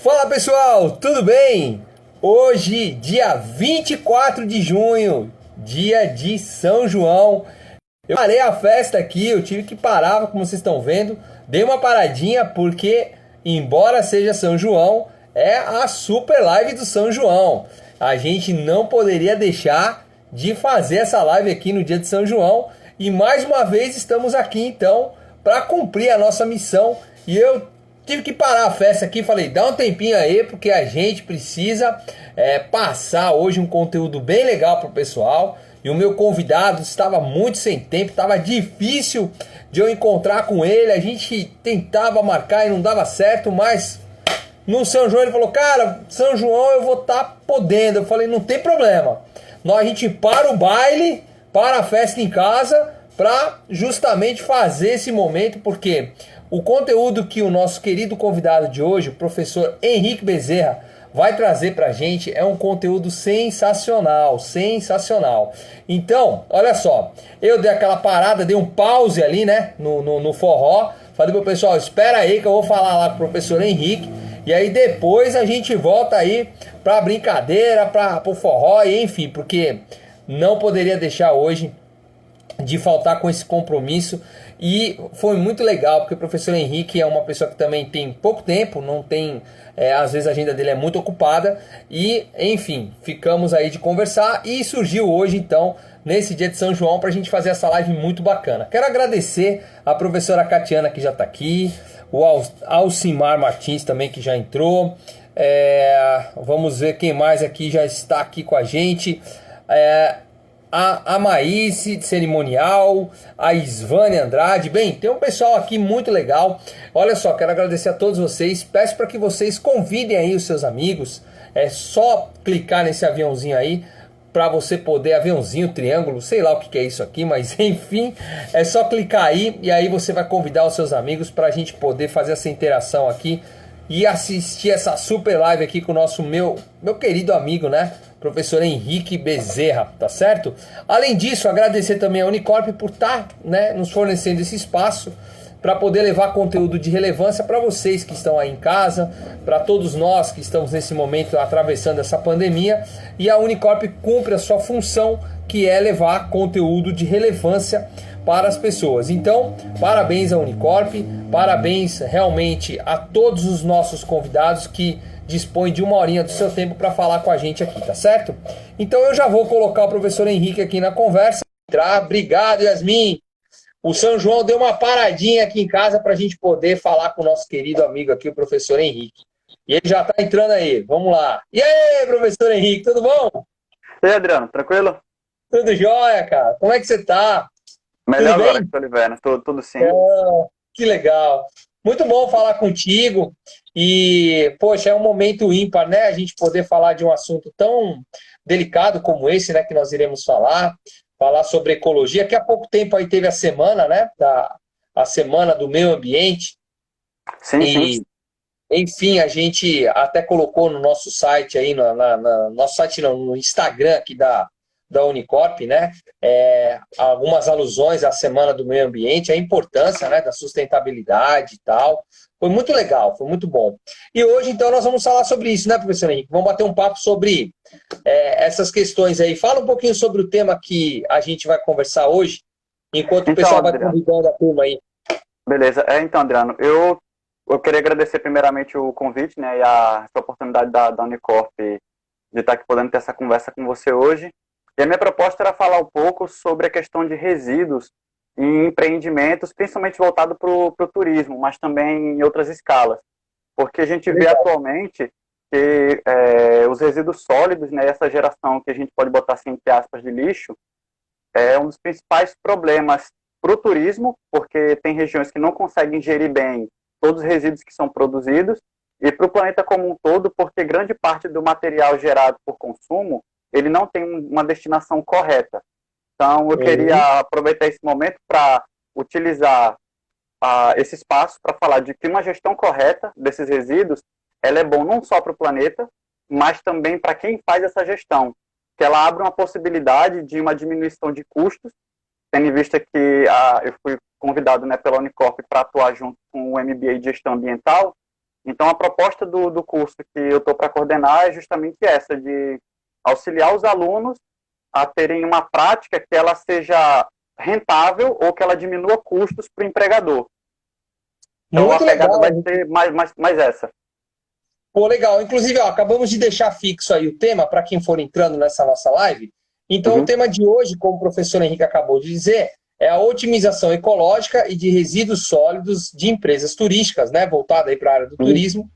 Fala pessoal, tudo bem? Hoje, dia 24 de junho, dia de São João. Eu parei a festa aqui, eu tive que parar, como vocês estão vendo. Dei uma paradinha porque, embora seja São João, é a super live do São João. A gente não poderia deixar de fazer essa live aqui no dia de São João. E mais uma vez estamos aqui então para cumprir a nossa missão. E eu tive que parar a festa aqui, falei, dá um tempinho aí, porque a gente precisa passar hoje um conteúdo bem legal para o pessoal. E o meu convidado estava muito sem tempo, estava difícil de eu encontrar com ele. A gente tentava marcar e não dava certo, mas no São João ele falou, cara, São João eu vou estar podendo. Eu falei, não tem problema. A gente para o baile, para a festa em casa, para justamente fazer esse momento, porque o conteúdo que o nosso querido convidado de hoje, o professor Henrique Bezerra, vai trazer pra gente é um conteúdo sensacional, sensacional. Então, olha só, eu dei aquela parada, dei um pause ali, né, no forró, falei pro pessoal, espera aí que eu vou falar lá com o professor Henrique, e aí depois a gente volta aí pra brincadeira, pro forró, e enfim, porque não poderia deixar hoje de faltar com esse compromisso. E foi muito legal, porque o professor Henrique é uma pessoa que também tem pouco tempo, não tem, às vezes a agenda dele é muito ocupada, e enfim, ficamos aí de conversar e surgiu hoje então, nesse dia de São João, para a gente fazer essa live muito bacana. Quero agradecer a professora Catiana que já está aqui, o Alcimar Martins também que já entrou, vamos ver quem mais aqui já está aqui com a gente, a Maíse de Cerimonial, a Isvânia Andrade. Bem, tem um pessoal aqui muito legal. Olha só, quero agradecer a todos vocês. Peço para que vocês convidem aí os seus amigos. É só clicar nesse aviãozinho aí para você poder, aviãozinho, triângulo, sei lá o que é isso aqui, mas enfim, é só clicar aí e aí você vai convidar os seus amigos para a gente poder fazer essa interação aqui e assistir essa super live aqui com o nosso meu querido amigo, né? Professor Henrique Bezerra, tá certo? Além disso, agradecer também a Unicorp por estar, né, nos fornecendo esse espaço para poder levar conteúdo de relevância para vocês que estão aí em casa, para todos nós que estamos nesse momento atravessando essa pandemia, e a Unicorp cumpre a sua função, que é levar conteúdo de relevância para as pessoas. Então, parabéns à Unicorp, parabéns realmente a todos os nossos convidados que dispõe de uma horinha do seu tempo para falar com a gente aqui, tá certo? Então eu já vou colocar o professor Henrique aqui na conversa. Obrigado, Yasmin. O São João deu uma paradinha aqui em casa para a gente poder falar com o nosso querido amigo aqui, o professor Henrique. E ele já está entrando aí, vamos lá. E aí, professor Henrique, tudo bom? E aí, Adriano, tranquilo? Tudo jóia, cara. Como é que você tá? Melhor Tudo agora bem? que estou liberando, tudo sim. Que legal. Muito bom falar contigo. E, poxa, é um momento ímpar, né? A gente poder falar de um assunto tão delicado como esse, né? Que nós iremos falar sobre ecologia. Que há pouco tempo aí teve a semana, né? A semana do meio ambiente. Sim, sim. E, enfim, a gente até colocou no nosso site aí, nosso site não, no Instagram aqui da Unicorp, né? Algumas alusões à Semana do Meio Ambiente, a importância, né, da sustentabilidade e tal. Foi muito legal, foi muito bom. E hoje, então, nós vamos falar sobre isso, né, professor Henrique? Vamos bater um papo sobre essas questões aí. Fala um pouquinho sobre o tema que a gente vai conversar hoje, enquanto o pessoal vai Adriano, convidando a turma aí. beleza. Então, Adriano, eu queria agradecer primeiramente o convite, né, e a oportunidade da Unicorp de estar aqui podendo ter essa conversa com você hoje. E a minha proposta era falar um pouco sobre a questão de resíduos em empreendimentos, principalmente voltado para o turismo, mas também em outras escalas. Porque a gente vê atualmente que os resíduos sólidos, né, essa geração que a gente pode botar assim, entre aspas, de lixo, é um dos principais problemas para o turismo, porque tem regiões que não conseguem gerir bem todos os resíduos que são produzidos, e para o planeta como um todo, porque grande parte do material gerado por consumo ele não tem uma destinação correta. Então, eu queria aproveitar esse momento para utilizar esse espaço para falar de que uma gestão correta desses resíduos, ela é bom não só para o planeta, mas também para quem faz essa gestão, que ela abre uma possibilidade de uma diminuição de custos, tendo em vista que eu fui convidado, né, pela Unicorp para atuar junto com o MBA de Gestão Ambiental, Então, a proposta do curso que eu estou para coordenar é justamente essa, de auxiliar os alunos a terem uma prática que ela seja rentável ou que ela diminua custos para o empregador. Então, a Muito pegada legal. vai ser mais essa. Pô, legal. Inclusive, ó, acabamos de deixar fixo aí o tema para quem for entrando nessa nossa live. Então, o Uhum, tema de hoje, como o professor Henrique acabou de dizer, é a otimização ecológica e de resíduos sólidos de empresas turísticas, né, voltada aí para a área do uhum, turismo,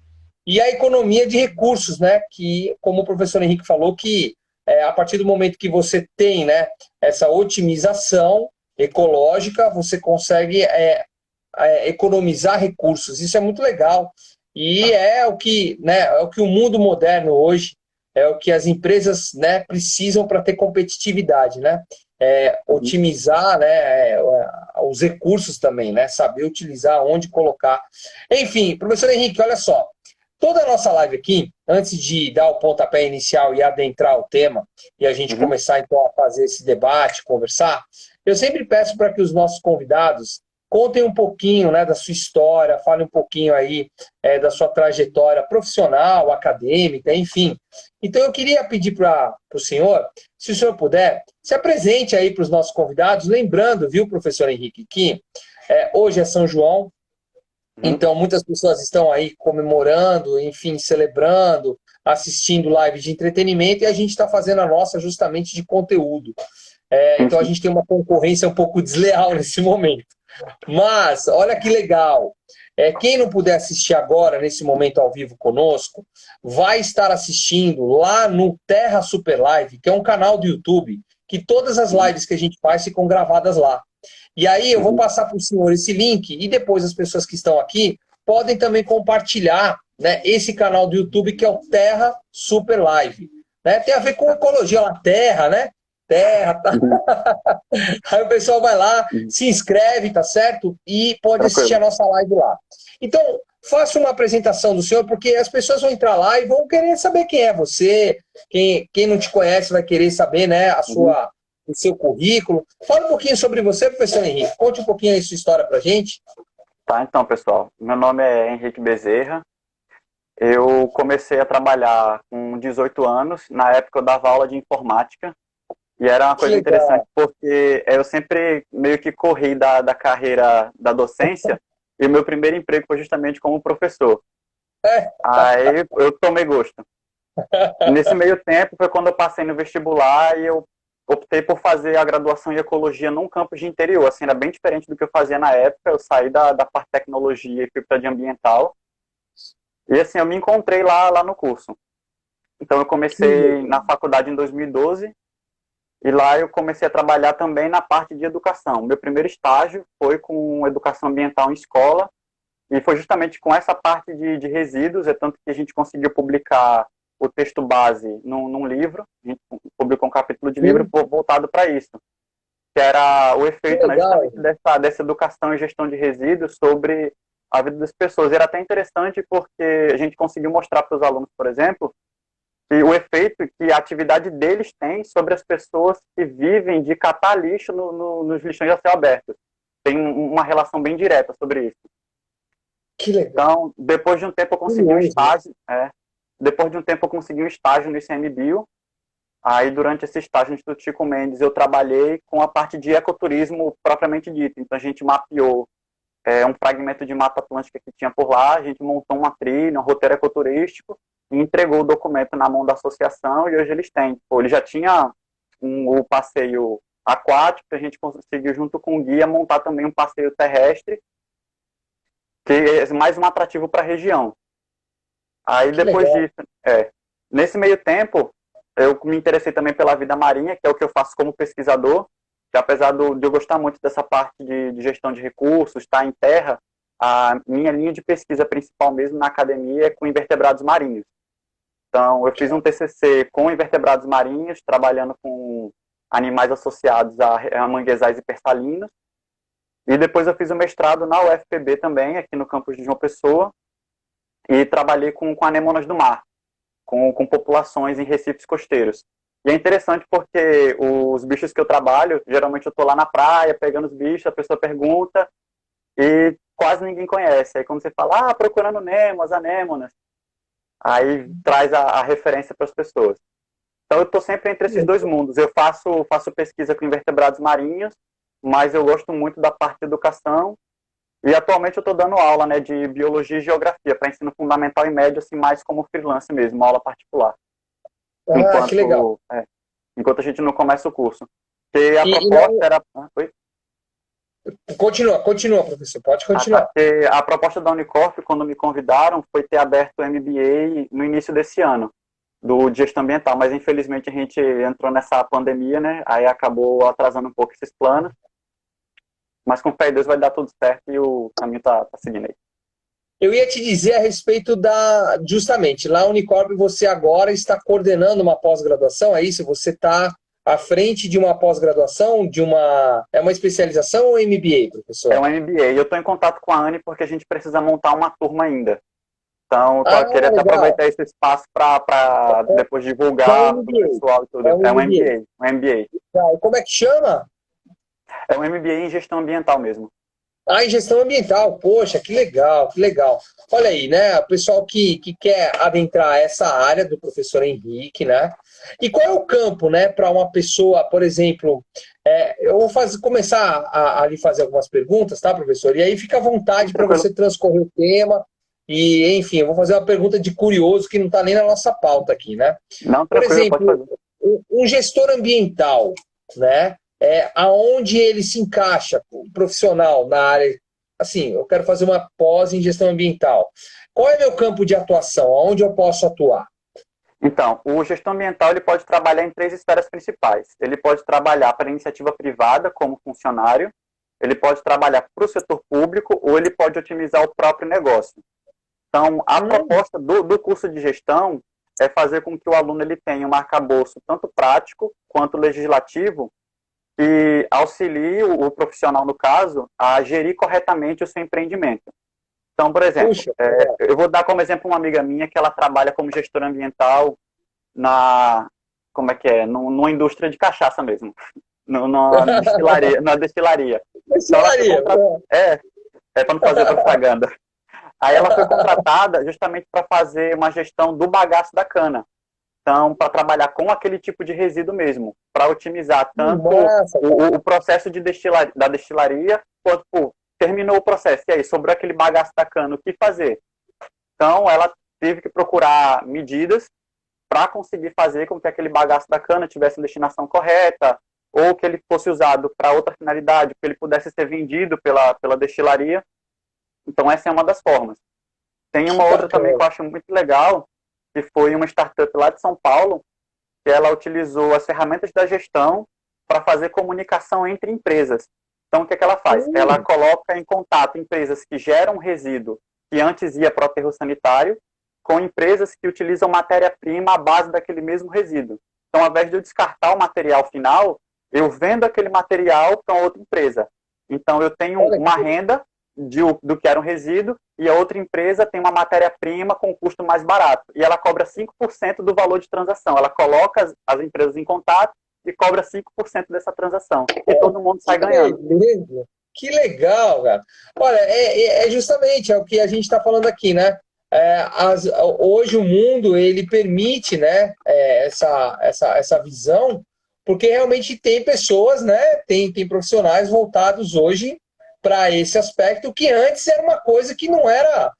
e a economia de recursos, né, que, como o professor Henrique falou, que a partir do momento que você tem, né, essa otimização ecológica, você consegue economizar recursos. Isso é muito legal. E é o que, né, é o que o mundo moderno hoje, é o que as empresas, né, precisam para ter competitividade, né? uhum, Otimizar, né, os recursos também, né? Saber utilizar onde colocar. Enfim, professor Henrique, olha só. Toda a nossa live aqui, antes de dar o pontapé inicial e adentrar o tema, e a gente uhum, começar então a fazer esse debate, conversar, eu sempre peço para que os nossos convidados contem um pouquinho, né, da sua história, fale um pouquinho aí da sua trajetória profissional, acadêmica, enfim. Então eu queria pedir para o senhor, se o senhor puder, se apresente aí para os nossos convidados, lembrando, viu, professor Henrique, que hoje é São João, uhum, então muitas pessoas estão aí comemorando, enfim, celebrando, assistindo lives de entretenimento e a gente está fazendo a nossa justamente de conteúdo. sim, Então a sim, gente tem uma concorrência um pouco desleal nesse momento. Mas, olha que legal. Quem não puder assistir agora, nesse momento ao vivo conosco, vai estar assistindo lá no Terra Super Live, que é um canal do YouTube, que todas as uhum, lives que a gente faz ficam gravadas lá. E aí eu vou uhum, passar para o senhor esse link e depois as pessoas que estão aqui podem também compartilhar, né, esse canal do YouTube que é o Terra Super Live. Né? Tem a ver com ecologia, lá, terra, né? Terra, tá? uhum, Aí o pessoal vai lá, uhum. se inscreve, tá certo? E pode assistir a Tranquilo. nossa live lá. Então, faça uma apresentação do senhor, porque as pessoas vão entrar lá e vão querer saber quem é você, quem não te conhece vai querer saber, né, Uhum. o seu currículo. Fala um pouquinho sobre você, professor Henrique. Conte um pouquinho aí sua história pra gente. Tá, então, pessoal, meu nome é Henrique Bezerra. Eu comecei a trabalhar com 18 anos. Na época eu dava aula de informática. E era uma Que coisa interessante legal. porque eu sempre meio que corri da carreira da docência. E o meu primeiro emprego foi justamente como professor. É. Aí eu tomei gosto. Nesse meio tempo foi quando eu passei no vestibular e eu optei por fazer a graduação em ecologia num campus de interior. Assim, era bem diferente do que eu fazia na época. Eu saí da parte de tecnologia e fui para de ambiental. E assim, eu me encontrei lá no curso. Então eu Que comecei legal. na faculdade em 2012 e lá eu comecei a trabalhar também na parte de educação. Meu primeiro estágio foi com educação ambiental em escola e foi justamente com essa parte de resíduos, é tanto que a gente conseguiu publicar o texto base num livro, a gente publicou um capítulo de livro Sim, voltado para isso, que era o que efeito, né, legal. justamente dessa educação e gestão de resíduos sobre a vida das pessoas. E era até interessante porque a gente conseguiu mostrar para os alunos, por exemplo, que o efeito que a atividade deles tem sobre as pessoas que vivem de catar lixo nos lixões a céu aberto. Tem uma relação bem direta sobre isso. Que legal. Então, depois de um tempo eu consegui um Curioso. estágio, depois de um tempo eu consegui um estágio no ICMBio. Aí, durante esse estágio no Instituto Chico Mendes, eu trabalhei com a parte de ecoturismo propriamente dito. Então, a gente mapeou um fragmento de Mata Atlântica que tinha por lá, a gente montou uma trilha, um roteiro ecoturístico, e entregou o documento na mão da associação, e hoje eles têm. Pô, ele já tinha o passeio aquático, a gente conseguiu, junto com o guia, montar também um passeio terrestre, que é mais um atrativo para a região. Aí, Que depois legal. disso, nesse meio tempo, eu me interessei também pela vida marinha, que é o que eu faço como pesquisador, que apesar de eu gostar muito dessa parte de gestão de recursos, estar em terra, a minha linha de pesquisa principal mesmo na academia é com invertebrados marinhos. Então, eu fiz um TCC com invertebrados marinhos, trabalhando com animais associados a manguezais e persalinos. E depois eu fiz o mestrado na UFPB também, aqui no campus de João Pessoa, e trabalhei com anemonas do mar, com populações em recifes costeiros. E é interessante porque os bichos que eu trabalho, geralmente eu estou lá na praia pegando os bichos, a pessoa pergunta, e quase ninguém conhece. Aí quando você fala, procurando Nemo, as anêmonas, aí traz a referência para as pessoas. Então eu estou sempre entre esses dois mundos. Eu faço pesquisa com invertebrados marinhos, mas eu gosto muito da parte de educação. E atualmente eu estou dando aula, né, de biologia e geografia para ensino fundamental e médio, assim, mais como freelance mesmo, aula particular. Que legal. Enquanto a gente não começa o curso. Porque a E proposta era... Oi? Continua, professor, pode continuar. Porque a proposta da Unicorp, quando me convidaram, foi ter aberto o MBA no início desse ano, do de gestão ambiental, mas infelizmente a gente entrou nessa pandemia, né? Aí acabou atrasando um pouco esses planos. Mas com fé em Deus vai dar tudo certo e o caminho tá seguindo aí. Eu ia te dizer a respeito justamente, lá na Unicorp você agora está coordenando uma pós-graduação, é isso? Você está à frente de uma pós-graduação, é uma especialização ou MBA, professor? É um MBA. Eu estou em contato com a Anne porque a gente precisa montar uma turma ainda. Então, eu queria até aproveitar esse espaço para depois divulgar para o pessoal e tudo. É um MBA. Um MBA. E como é que chama? É um MBA em gestão ambiental mesmo. Em gestão ambiental. Poxa, que legal, que legal. Olha aí, né? O pessoal que quer adentrar essa área do professor Henrique, né? E qual é o campo, né, para uma pessoa, por exemplo, eu vou começar a lhe fazer algumas perguntas, tá, professor? E aí fica à vontade para você transcorrer o tema. E, enfim, eu vou fazer uma pergunta de curioso que não está nem na nossa pauta aqui, né? Não, por exemplo, um gestor ambiental, né? Aonde ele se encaixa, um profissional na área, assim, eu quero fazer uma pós em gestão ambiental. Qual é meu campo de atuação? Aonde eu posso atuar? Então, o gestor ambiental ele pode trabalhar em 3 esferas principais. Ele pode trabalhar para a iniciativa privada como funcionário, ele pode trabalhar para o setor público ou ele pode otimizar o próprio negócio. Então, a proposta do curso de gestão é fazer com que o aluno ele tenha um arcabouço tanto prático quanto legislativo que auxilie o profissional, no caso, a gerir corretamente o seu empreendimento. Então, por exemplo, eu vou dar como exemplo uma amiga minha que ela trabalha como gestora ambiental numa indústria de cachaça mesmo, numa destilaria. Destilaria. Para não fazer propaganda. Aí ela foi contratada justamente para fazer uma gestão do bagaço da cana. Então, para trabalhar com aquele tipo de resíduo mesmo, para otimizar tanto o processo da destilaria, quanto terminou o processo. E aí, sobrou aquele bagaço da cana, o que fazer? Então, ela teve que procurar medidas para conseguir fazer com que aquele bagaço da cana tivesse a destinação correta, ou que ele fosse usado para outra finalidade, que ele pudesse ser vendido pela destilaria. Então, essa é uma das formas. Tem uma outra também que eu acho muito legal, que foi uma startup lá de São Paulo, que ela utilizou as ferramentas da gestão para fazer comunicação entre empresas. Então, o que ela faz? Ela coloca em contato empresas que geram resíduo que antes ia para o aterro sanitário, com empresas que utilizam matéria-prima à base daquele mesmo resíduo. Então, ao invés de eu descartar o material final, eu vendo aquele material para outra empresa. Então, eu tenho uma renda do que era um resíduo, e a outra empresa tem uma matéria-prima com custo mais barato. E ela cobra 5% do valor de transação. Ela coloca as empresas em contato e cobra 5% dessa transação. E todo mundo sai ganhando. Que legal, cara. Olha, justamente o que a gente está falando aqui, né? Hoje o mundo, ele permite, né, essa visão, porque realmente tem pessoas, né, tem profissionais voltados hoje para esse aspecto, que antes era uma coisa que não era...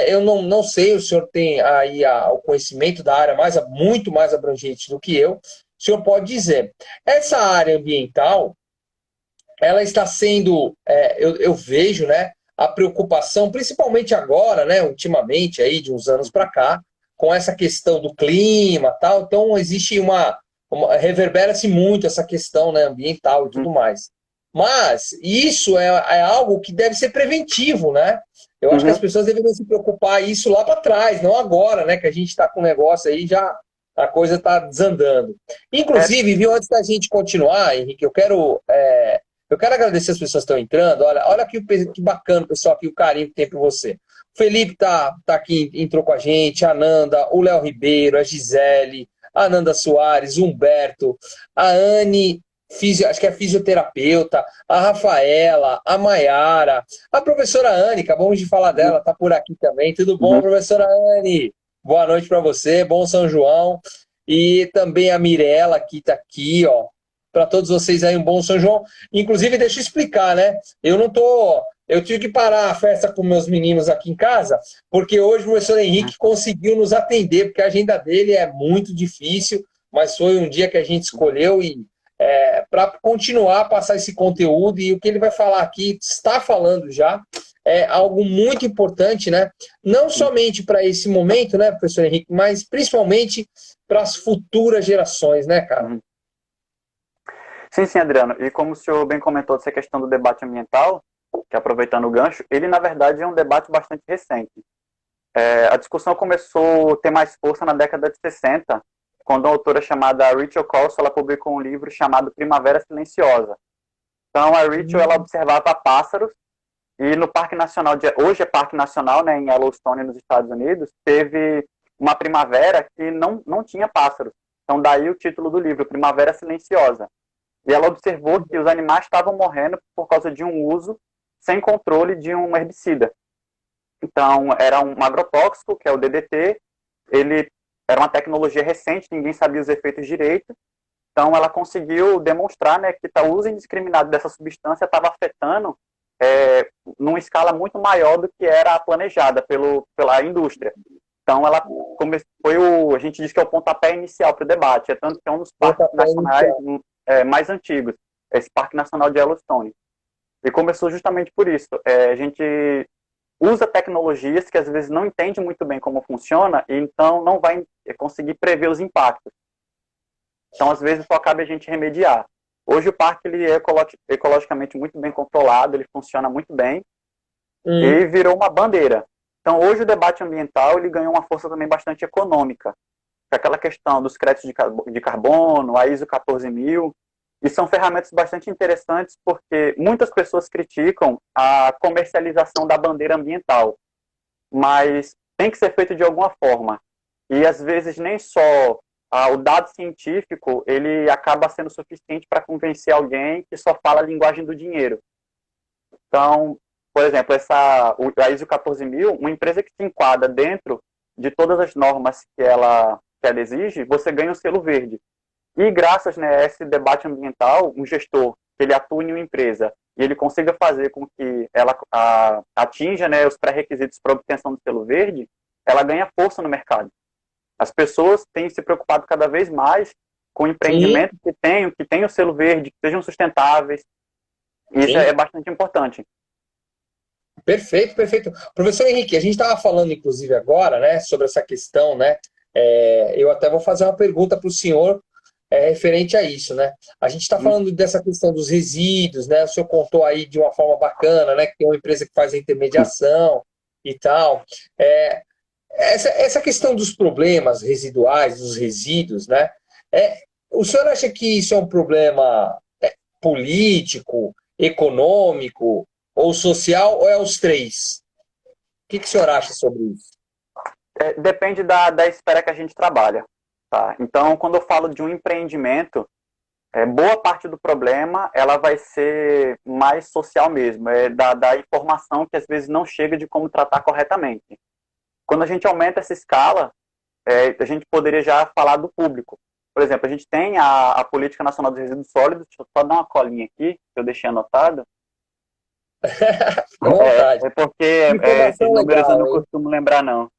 eu não sei, o senhor tem aí o conhecimento da área muito mais abrangente do que eu. O senhor pode dizer, essa área ambiental, ela está sendo, eu vejo, né, a preocupação, principalmente agora, né, ultimamente, aí, de uns anos para cá, com essa questão do clima e tal. Então, existe reverbera-se muito essa questão, né, ambiental e tudo mais. Mas isso é algo que deve ser preventivo, né? Eu acho que as pessoas deveriam se preocupar isso lá para trás, não agora, né? Que a gente está com o negócio aí, já a coisa está desandando. Inclusive, viu, antes da gente continuar, Henrique, eu quero agradecer as pessoas que estão entrando. Olha que bacana, pessoal, aqui, o carinho que tem por você. O Felipe tá aqui, entrou com a gente, a Nanda, o Léo Ribeiro, a Gisele, a Nanda Soares, o Humberto, a Anne acho que é fisioterapeuta, a Rafaela, a Maiara, a professora Anne, acabamos de falar dela, tá por aqui também. Tudo bom, Uhum. professora Anne? Boa noite para você, bom São João. E também a Mirella, que tá aqui, ó. Para todos vocês aí, um bom São João. Inclusive, deixa eu explicar, né? Eu não tô. Eu tive que parar a festa com meus meninos aqui em casa, porque hoje o professor Henrique conseguiu nos atender, porque a agenda dele é muito difícil, mas foi um dia que a gente escolheu e para continuar a passar esse conteúdo, e o que ele vai falar aqui, está falando já, é algo muito importante, né? Não somente para esse momento, né, professor Henrique, mas principalmente para as futuras gerações, né, cara? Uhum. Sim, sim, Adriano. E como o senhor bem comentou dessa questão do debate ambiental, que aproveitando o gancho, ele na verdade é um debate bastante recente. A discussão começou a ter mais força na década de 60, quando uma autora chamada Rachel Carson ela publicou um livro chamado Primavera Silenciosa. Então a Rachel ela observava pássaros e no Parque Nacional, hoje é Parque Nacional, né, em Yellowstone, nos Estados Unidos, teve uma primavera que não tinha pássaros. Então daí o título do livro, Primavera Silenciosa. E ela observou que os animais estavam morrendo por causa de um uso sem controle de um herbicida. Então, era um agrotóxico, que é o DDT. Ele era uma tecnologia recente, ninguém sabia os efeitos direito. Então, ela conseguiu demonstrar, né, que o uso indiscriminado dessa substância estava afetando numa escala muito maior do que era planejada pela indústria. Então, ela a gente diz que é o pontapé inicial para o debate. É tanto que é um dos parques nacionais mais antigos, esse Parque Nacional de Yellowstone. E começou justamente por isso. A gente usa tecnologias que às vezes não entende muito bem como funciona e então não vai conseguir prever os impactos. Então, às vezes, só cabe a gente remediar. Hoje o parque ele é ecologicamente muito bem controlado, ele funciona muito bem e virou uma bandeira. Então, hoje o debate ambiental ele ganhou uma força também bastante econômica. Aquela questão dos créditos de carbono, a ISO 14000, e são ferramentas bastante interessantes porque muitas pessoas criticam a comercialização da bandeira ambiental, mas tem que ser feito de alguma forma. E às vezes nem só o dado científico ele acaba sendo suficiente para convencer alguém que só fala a linguagem do dinheiro. Então, por exemplo, a ISO 14000, uma empresa que se enquadra dentro de todas as normas que ela exige, você ganha o selo verde. E graças, né, a esse debate ambiental, um gestor que ele atua em uma empresa e ele consiga fazer com que ela atinja, né, os pré-requisitos para obtenção do selo verde, ela ganha força no mercado. As pessoas têm se preocupado cada vez mais com empreendimentos que tenham o selo verde, que sejam sustentáveis. E isso é bastante importante. Perfeito, perfeito. Professor Henrique, a gente estava falando, inclusive, agora, né, sobre essa questão, né? Eu até vou fazer uma pergunta para o senhor referente a isso, né? A gente está falando dessa questão dos resíduos, né? O senhor contou aí de uma forma bacana, né? Que tem uma empresa que faz a intermediação e tal. Essa questão dos problemas residuais, dos resíduos, né? O senhor acha que isso é um problema político, econômico ou social, ou é os três? O que o senhor acha sobre isso? Depende da esfera que a gente trabalha. Tá? Então, quando eu falo de um empreendimento, boa parte do problema ela vai ser mais social mesmo, da informação que às vezes não chega de como tratar corretamente. Quando a gente aumenta essa escala, a gente poderia já falar do público. Por exemplo, a gente tem a Política Nacional dos Resíduos Sólidos, deixa eu só dar uma colinha aqui, que eu deixei anotado. Fica à vontade. Porque esses Informação números eu legal, não hein? costumo lembrar, não.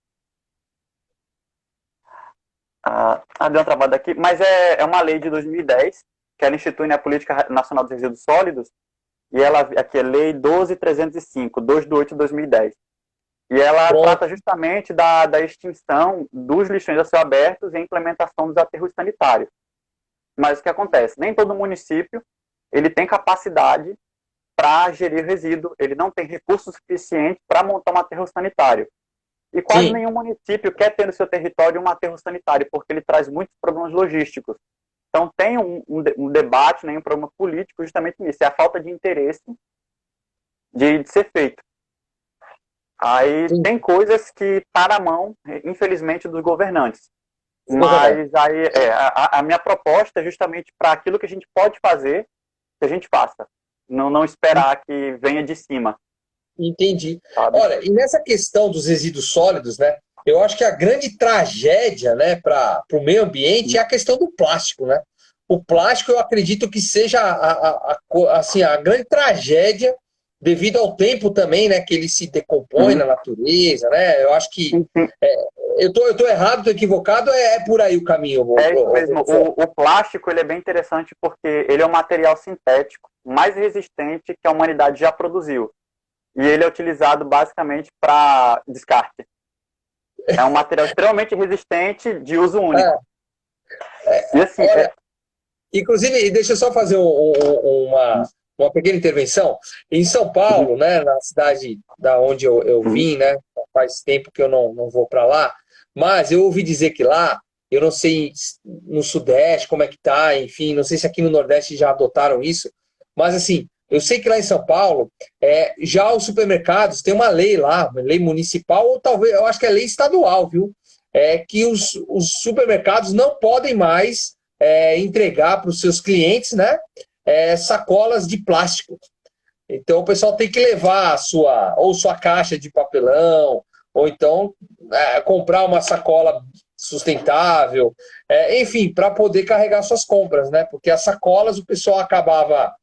Deu uma travada aqui, mas é uma lei de 2010, que ela institui, né, a Política Nacional dos Resíduos Sólidos, e ela aqui é Lei 12.305, 2 de 8 de 2010. E ela Pronto. trata justamente da extinção dos lixões a céu aberto e a implementação dos aterros sanitários. Mas o que acontece? Nem todo município ele tem capacidade para gerir resíduo, ele não tem recursos suficientes para montar um aterro sanitário. E quase Sim. nenhum município quer ter no seu território um aterro sanitário, porque ele traz muitos problemas logísticos. Então tem um debate, né, um problema político justamente nisso, é a falta de interesse de ser feito. Aí Sim. tem coisas que está na mão, infelizmente, dos governantes. Mas aí a minha proposta é justamente para aquilo que a gente pode fazer, que a gente faça. Não esperar que venha de cima. Entendi. Sabe? Olha, e nessa questão dos resíduos sólidos, né? Eu acho que a grande tragédia, né, para o meio ambiente é a questão do plástico, né? O plástico, eu acredito que seja assim, a grande tragédia devido ao tempo também, né, que ele se decompõe na natureza, né? Eu acho que eu tô errado, tô equivocado, é por aí o caminho. É isso mesmo. O plástico ele é bem interessante porque ele é um material sintético mais resistente que a humanidade já produziu. E ele é utilizado basicamente para descarte. É um material extremamente resistente de uso único. E assim, olha, inclusive, deixa eu só fazer uma pequena intervenção. Em São Paulo, né, na cidade da onde eu vim, né, faz tempo que eu não vou para lá, mas eu ouvi dizer que lá, eu não sei no Sudeste como é que tá, enfim, não sei se aqui no Nordeste já adotaram isso, mas assim, eu sei que lá em São Paulo, já os supermercados têm uma lei lá, uma lei municipal, ou talvez, eu acho que é lei estadual, viu? Que os supermercados não podem mais entregar para os seus clientes, né, sacolas de plástico. Então o pessoal tem que levar sua caixa de papelão, ou então comprar uma sacola sustentável, enfim, para poder carregar suas compras, né? Porque as sacolas o pessoal acabava,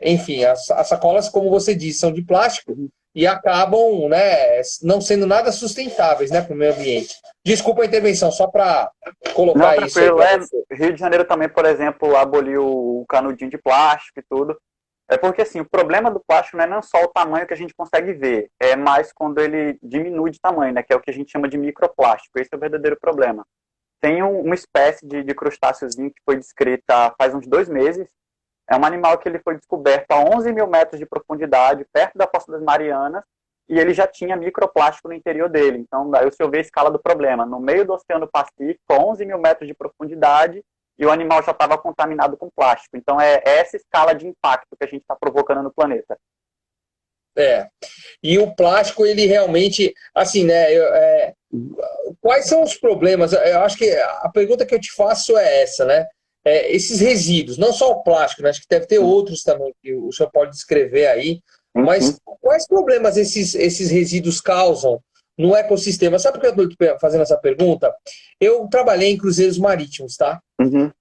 enfim, as sacolas, como você disse, são de plástico e acabam, né, não sendo nada sustentáveis, né, para o meio ambiente. Desculpa a intervenção, só para colocar não, isso aí tranquilo. para você. Rio de Janeiro também, por exemplo, aboliu o canudinho de plástico e tudo. É porque, assim, o problema do plástico não é não só o tamanho que a gente consegue ver, é mais quando ele diminui de tamanho, né, que é o que a gente chama de microplástico. Esse é o verdadeiro problema. Tem uma espécie de crustáceozinho que foi descrita faz uns 2 meses. É um animal que ele foi descoberto a 11 mil metros de profundidade, perto da Fossa das Marianas, e ele já tinha microplástico no interior dele. Então, daí você vê a escala do problema. No meio do Oceano Pacífico, a 11 mil metros de profundidade, e o animal já estava contaminado com plástico. Então, é essa escala de impacto que a gente está provocando no planeta. E o plástico, ele realmente, assim, né, quais são os problemas? Eu acho que a pergunta que eu te faço é essa, né? Esses resíduos, não só o plástico, né? Acho que deve ter outros também que o senhor pode descrever aí, mas quais problemas esses resíduos causam no ecossistema? Sabe por que eu estou fazendo essa pergunta? Eu trabalhei em cruzeiros marítimos, tá?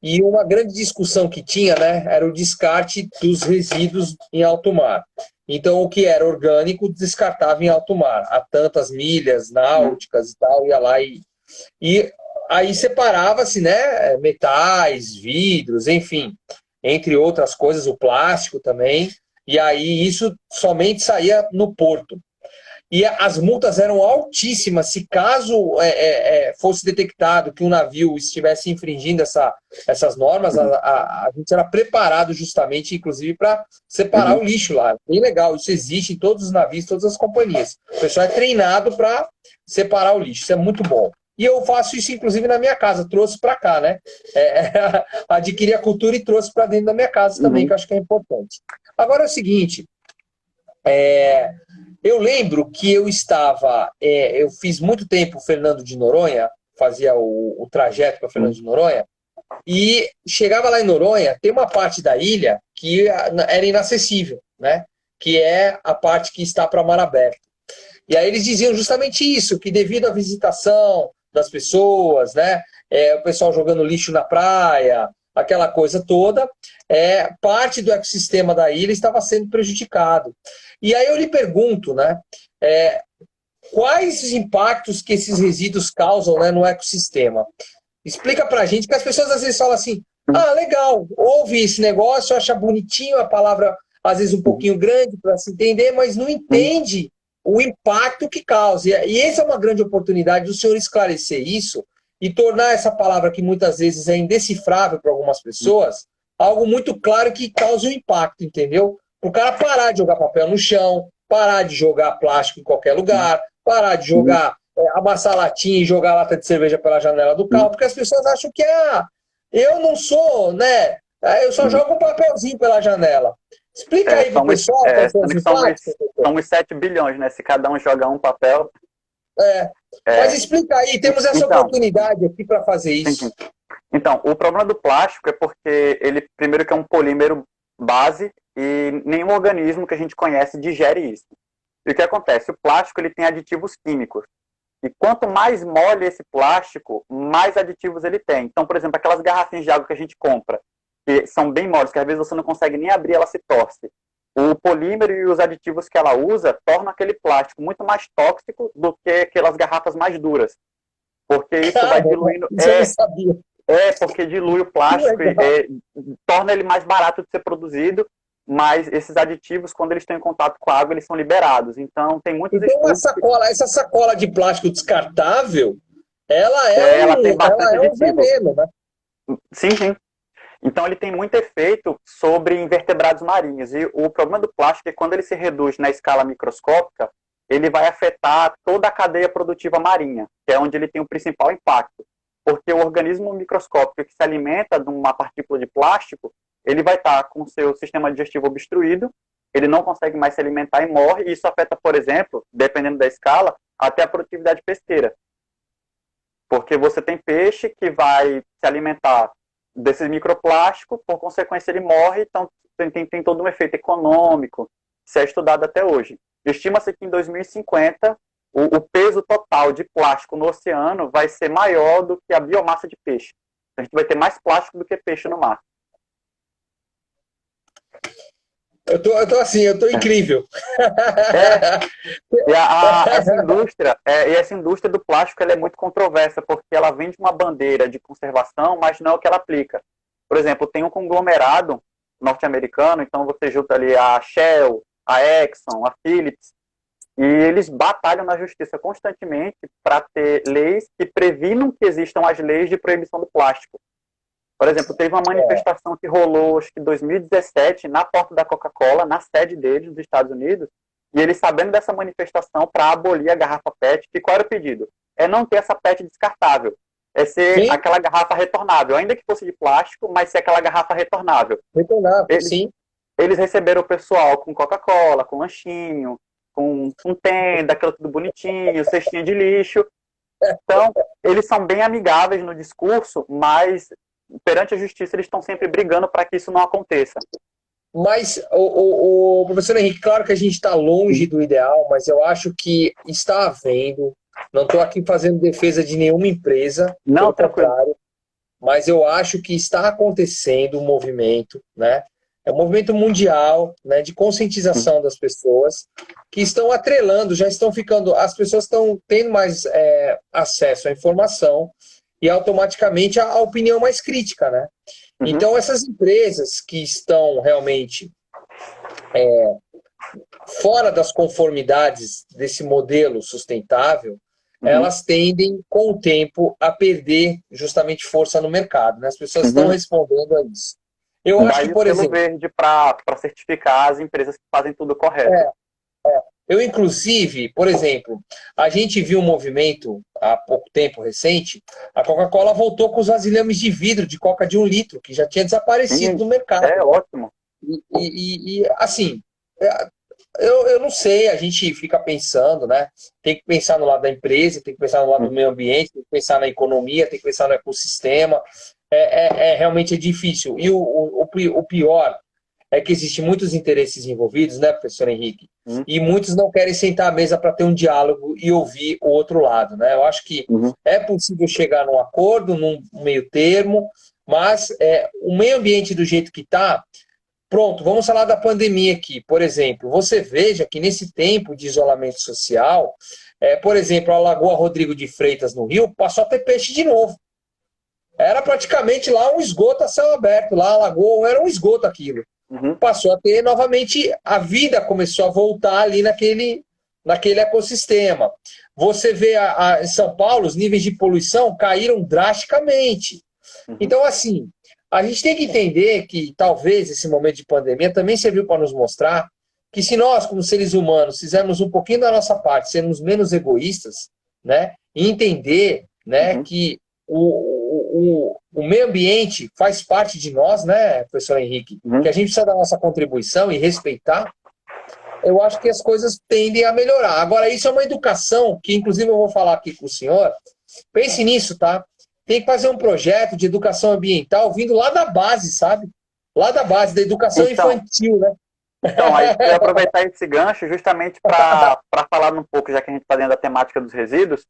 E uma grande discussão que tinha, né, era o descarte dos resíduos em alto mar. Então, o que era orgânico descartava em alto mar, a tantas milhas náuticas e tal, ia lá e aí separava-se, né, metais, vidros, enfim, entre outras coisas, o plástico também, e aí isso somente saía no porto. E as multas eram altíssimas se caso fosse detectado que um navio estivesse infringindo essas normas, a gente era preparado justamente, inclusive, para separar o lixo lá. Bem legal, isso existe em todos os navios, todas as companhias. O pessoal é treinado para separar o lixo, isso é muito bom. E eu faço isso, inclusive, na minha casa, trouxe para cá, né? Adquiri a cultura e trouxe para dentro da minha casa também, que eu acho que é importante. Agora é o seguinte, eu lembro que eu fiz muito tempo Fernando de Noronha, fazia o trajeto para Fernando de Noronha, e chegava lá em Noronha, tem uma parte da ilha que era inacessível, né? Que é a parte que está para mar aberto. E aí eles diziam justamente isso, que devido à visitação das pessoas, né? O pessoal jogando lixo na praia, aquela coisa toda, parte do ecossistema da ilha estava sendo prejudicado. E aí eu lhe pergunto, né, quais os impactos que esses resíduos causam, né, no ecossistema? Explica pra gente, que as pessoas às vezes falam assim, legal, ouve esse negócio, acha bonitinho, a palavra às vezes um pouquinho grande para se entender, mas não entende o impacto que causa. E essa é uma grande oportunidade do senhor esclarecer isso e tornar essa palavra que muitas vezes é indecifrável para algumas pessoas, algo muito claro que cause um impacto, entendeu? O cara parar de jogar papel no chão, parar de jogar plástico em qualquer lugar, parar de jogar, amassar latinha e jogar lata de cerveja pela janela do carro, porque as pessoas acham que eu não sou, né? Eu só jogo um papelzinho pela janela. Explica aí pro pessoal quais são os impactos. São uns 7 bilhões, né? Se cada um jogar um papel. Mas explica aí, temos essa oportunidade aqui para fazer isso. Então, o problema do plástico é porque ele, primeiro, que é um polímero base e nenhum organismo que a gente conhece digere isso. E o que acontece? O plástico ele tem aditivos químicos. E quanto mais mole esse plástico, mais aditivos ele tem. Então, por exemplo, aquelas garrafinhas de água que a gente compra, que são bem moles, que às vezes você não consegue nem abrir, ela se torce. O polímero e os aditivos que ela usa tornam aquele plástico muito mais tóxico do que aquelas garrafas mais duras. Porque isso vai diluindo... Isso eu não sabia. Porque dilui o plástico e torna ele mais barato de ser produzido, mas esses aditivos, quando eles estão em contato com a água, eles são liberados. Então, tem muitos estudos... Essa sacola de plástico descartável, ela tem bastante é um veneno, né? Sim, sim. Então, ele tem muito efeito sobre invertebrados marinhos. E o problema do plástico é que quando ele se reduz na escala microscópica, ele vai afetar toda a cadeia produtiva marinha, que é onde ele tem o principal impacto. Porque o organismo microscópico que se alimenta de uma partícula de plástico, ele vai estar com o seu sistema digestivo obstruído, ele não consegue mais se alimentar e morre, e isso afeta, por exemplo, dependendo da escala, até a produtividade pesqueira. Porque você tem peixe que vai se alimentar desses microplásticos, por consequência ele morre, então tem todo um efeito econômico, isso é estudado até hoje. Estima-se que em 2050 o peso total de plástico no oceano vai ser maior do que a biomassa de peixe. A gente vai ter mais plástico do que peixe no mar. Eu tô incrível. Essa indústria do plástico ela é muito controversa, porque ela vende uma bandeira de conservação, mas não é o que ela aplica. Por exemplo, tem um conglomerado norte-americano, então você junta ali a Shell, a Exxon, a Philips, e eles batalham na justiça constantemente para ter leis que previnam que existam as leis de proibição do plástico. Por exemplo, teve uma manifestação que rolou, acho que em 2017, na porta da Coca-Cola, na sede deles, nos Estados Unidos, e eles sabendo dessa manifestação para abolir a garrafa PET, que qual era o pedido? É não ter essa PET descartável. É ser aquela garrafa retornável, ainda que fosse de plástico, mas ser aquela garrafa retornável. Sim. Eles receberam o pessoal com Coca-Cola, com lanchinho, com tenda, aquilo tudo bonitinho, cestinha de lixo. Então, eles são bem amigáveis no discurso, mas perante a justiça eles estão sempre brigando para que isso não aconteça. Mas, o professor Henrique, claro que a gente está longe do ideal, mas eu acho que está havendo, não estou aqui fazendo defesa de nenhuma empresa, não, pelo contrário, mas eu acho que está acontecendo um movimento, né? É um movimento mundial, né, de conscientização das pessoas que estão atrelando, já estão ficando, as pessoas estão tendo mais acesso à informação e automaticamente a opinião mais crítica, né? Então essas empresas que estão realmente fora das conformidades desse modelo sustentável, elas tendem com o tempo a perder justamente força no mercado, né? As pessoas estão respondendo a isso. Eu acho que, por exemplo, verde para certificar as empresas que fazem tudo correto. Eu, inclusive, por exemplo, a gente viu um movimento há pouco tempo, recente, a Coca-Cola voltou com os vasilhames de vidro de Coca de 1 litro, que já tinha desaparecido do mercado. É ótimo. E assim, eu não sei, a gente fica pensando, né? Tem que pensar no lado da empresa, tem que pensar no lado do meio ambiente, tem que pensar na economia, tem que pensar no ecossistema. Realmente é difícil. E o pior é que existem muitos interesses envolvidos, né, professor Henrique? E muitos não querem sentar à mesa para ter um diálogo e ouvir o outro lado, né? Eu acho que é possível chegar num acordo, num meio termo, mas o meio ambiente do jeito que está, pronto, vamos falar da pandemia aqui, por exemplo. Você veja que nesse tempo de isolamento social, por exemplo, a Lagoa Rodrigo de Freitas, no Rio, passou a ter peixe de novo. Era praticamente lá um esgoto a céu aberto, lá a lagoa era um esgoto aquilo. Passou a ter novamente, a vida começou a voltar ali naquele ecossistema. Você vê em São Paulo, os níveis de poluição caíram drasticamente. Então, assim, a gente tem que entender que talvez esse momento de pandemia também serviu para nos mostrar que se nós, como seres humanos, fizermos um pouquinho da nossa parte, sermos menos egoístas, né, e entender, né, que o meio ambiente faz parte de nós, né, professor Henrique? Que a gente precisa dar nossa contribuição e respeitar. eu acho que as coisas tendem a melhorar. Agora, isso é uma educação que, inclusive, eu vou falar aqui com o senhor. Pense nisso, tá? Tem que fazer um projeto de educação ambiental vindo lá da base, sabe? Lá da base, da educação Então, infantil, né? aí eu ia aproveitar esse gancho justamente para falar um pouco, já que a gente está dentro da temática dos resíduos.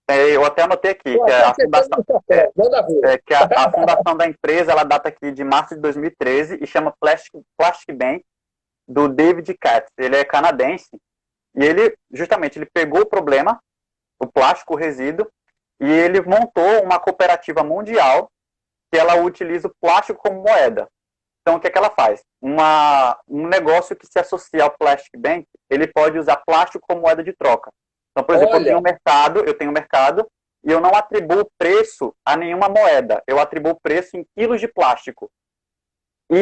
Eu até anotei aqui Pô, que tá a acertando fundação, no papel, manda ver. que a fundação da empresa ela data aqui de março de 2013 e chama Plastic Bank, do David Katz. Ele é canadense e ele justamente ele pegou o problema, o plástico, o resíduo, e ele montou uma cooperativa mundial que ela utiliza o plástico como moeda. Então, o que é que ela faz? Um negócio que se associa ao Plastic Bank, ele pode usar plástico como moeda de troca. Então, por exemplo, Olha, eu tenho um mercado e eu não atribuo preço a nenhuma moeda. Eu atribuo preço em quilos de plástico. E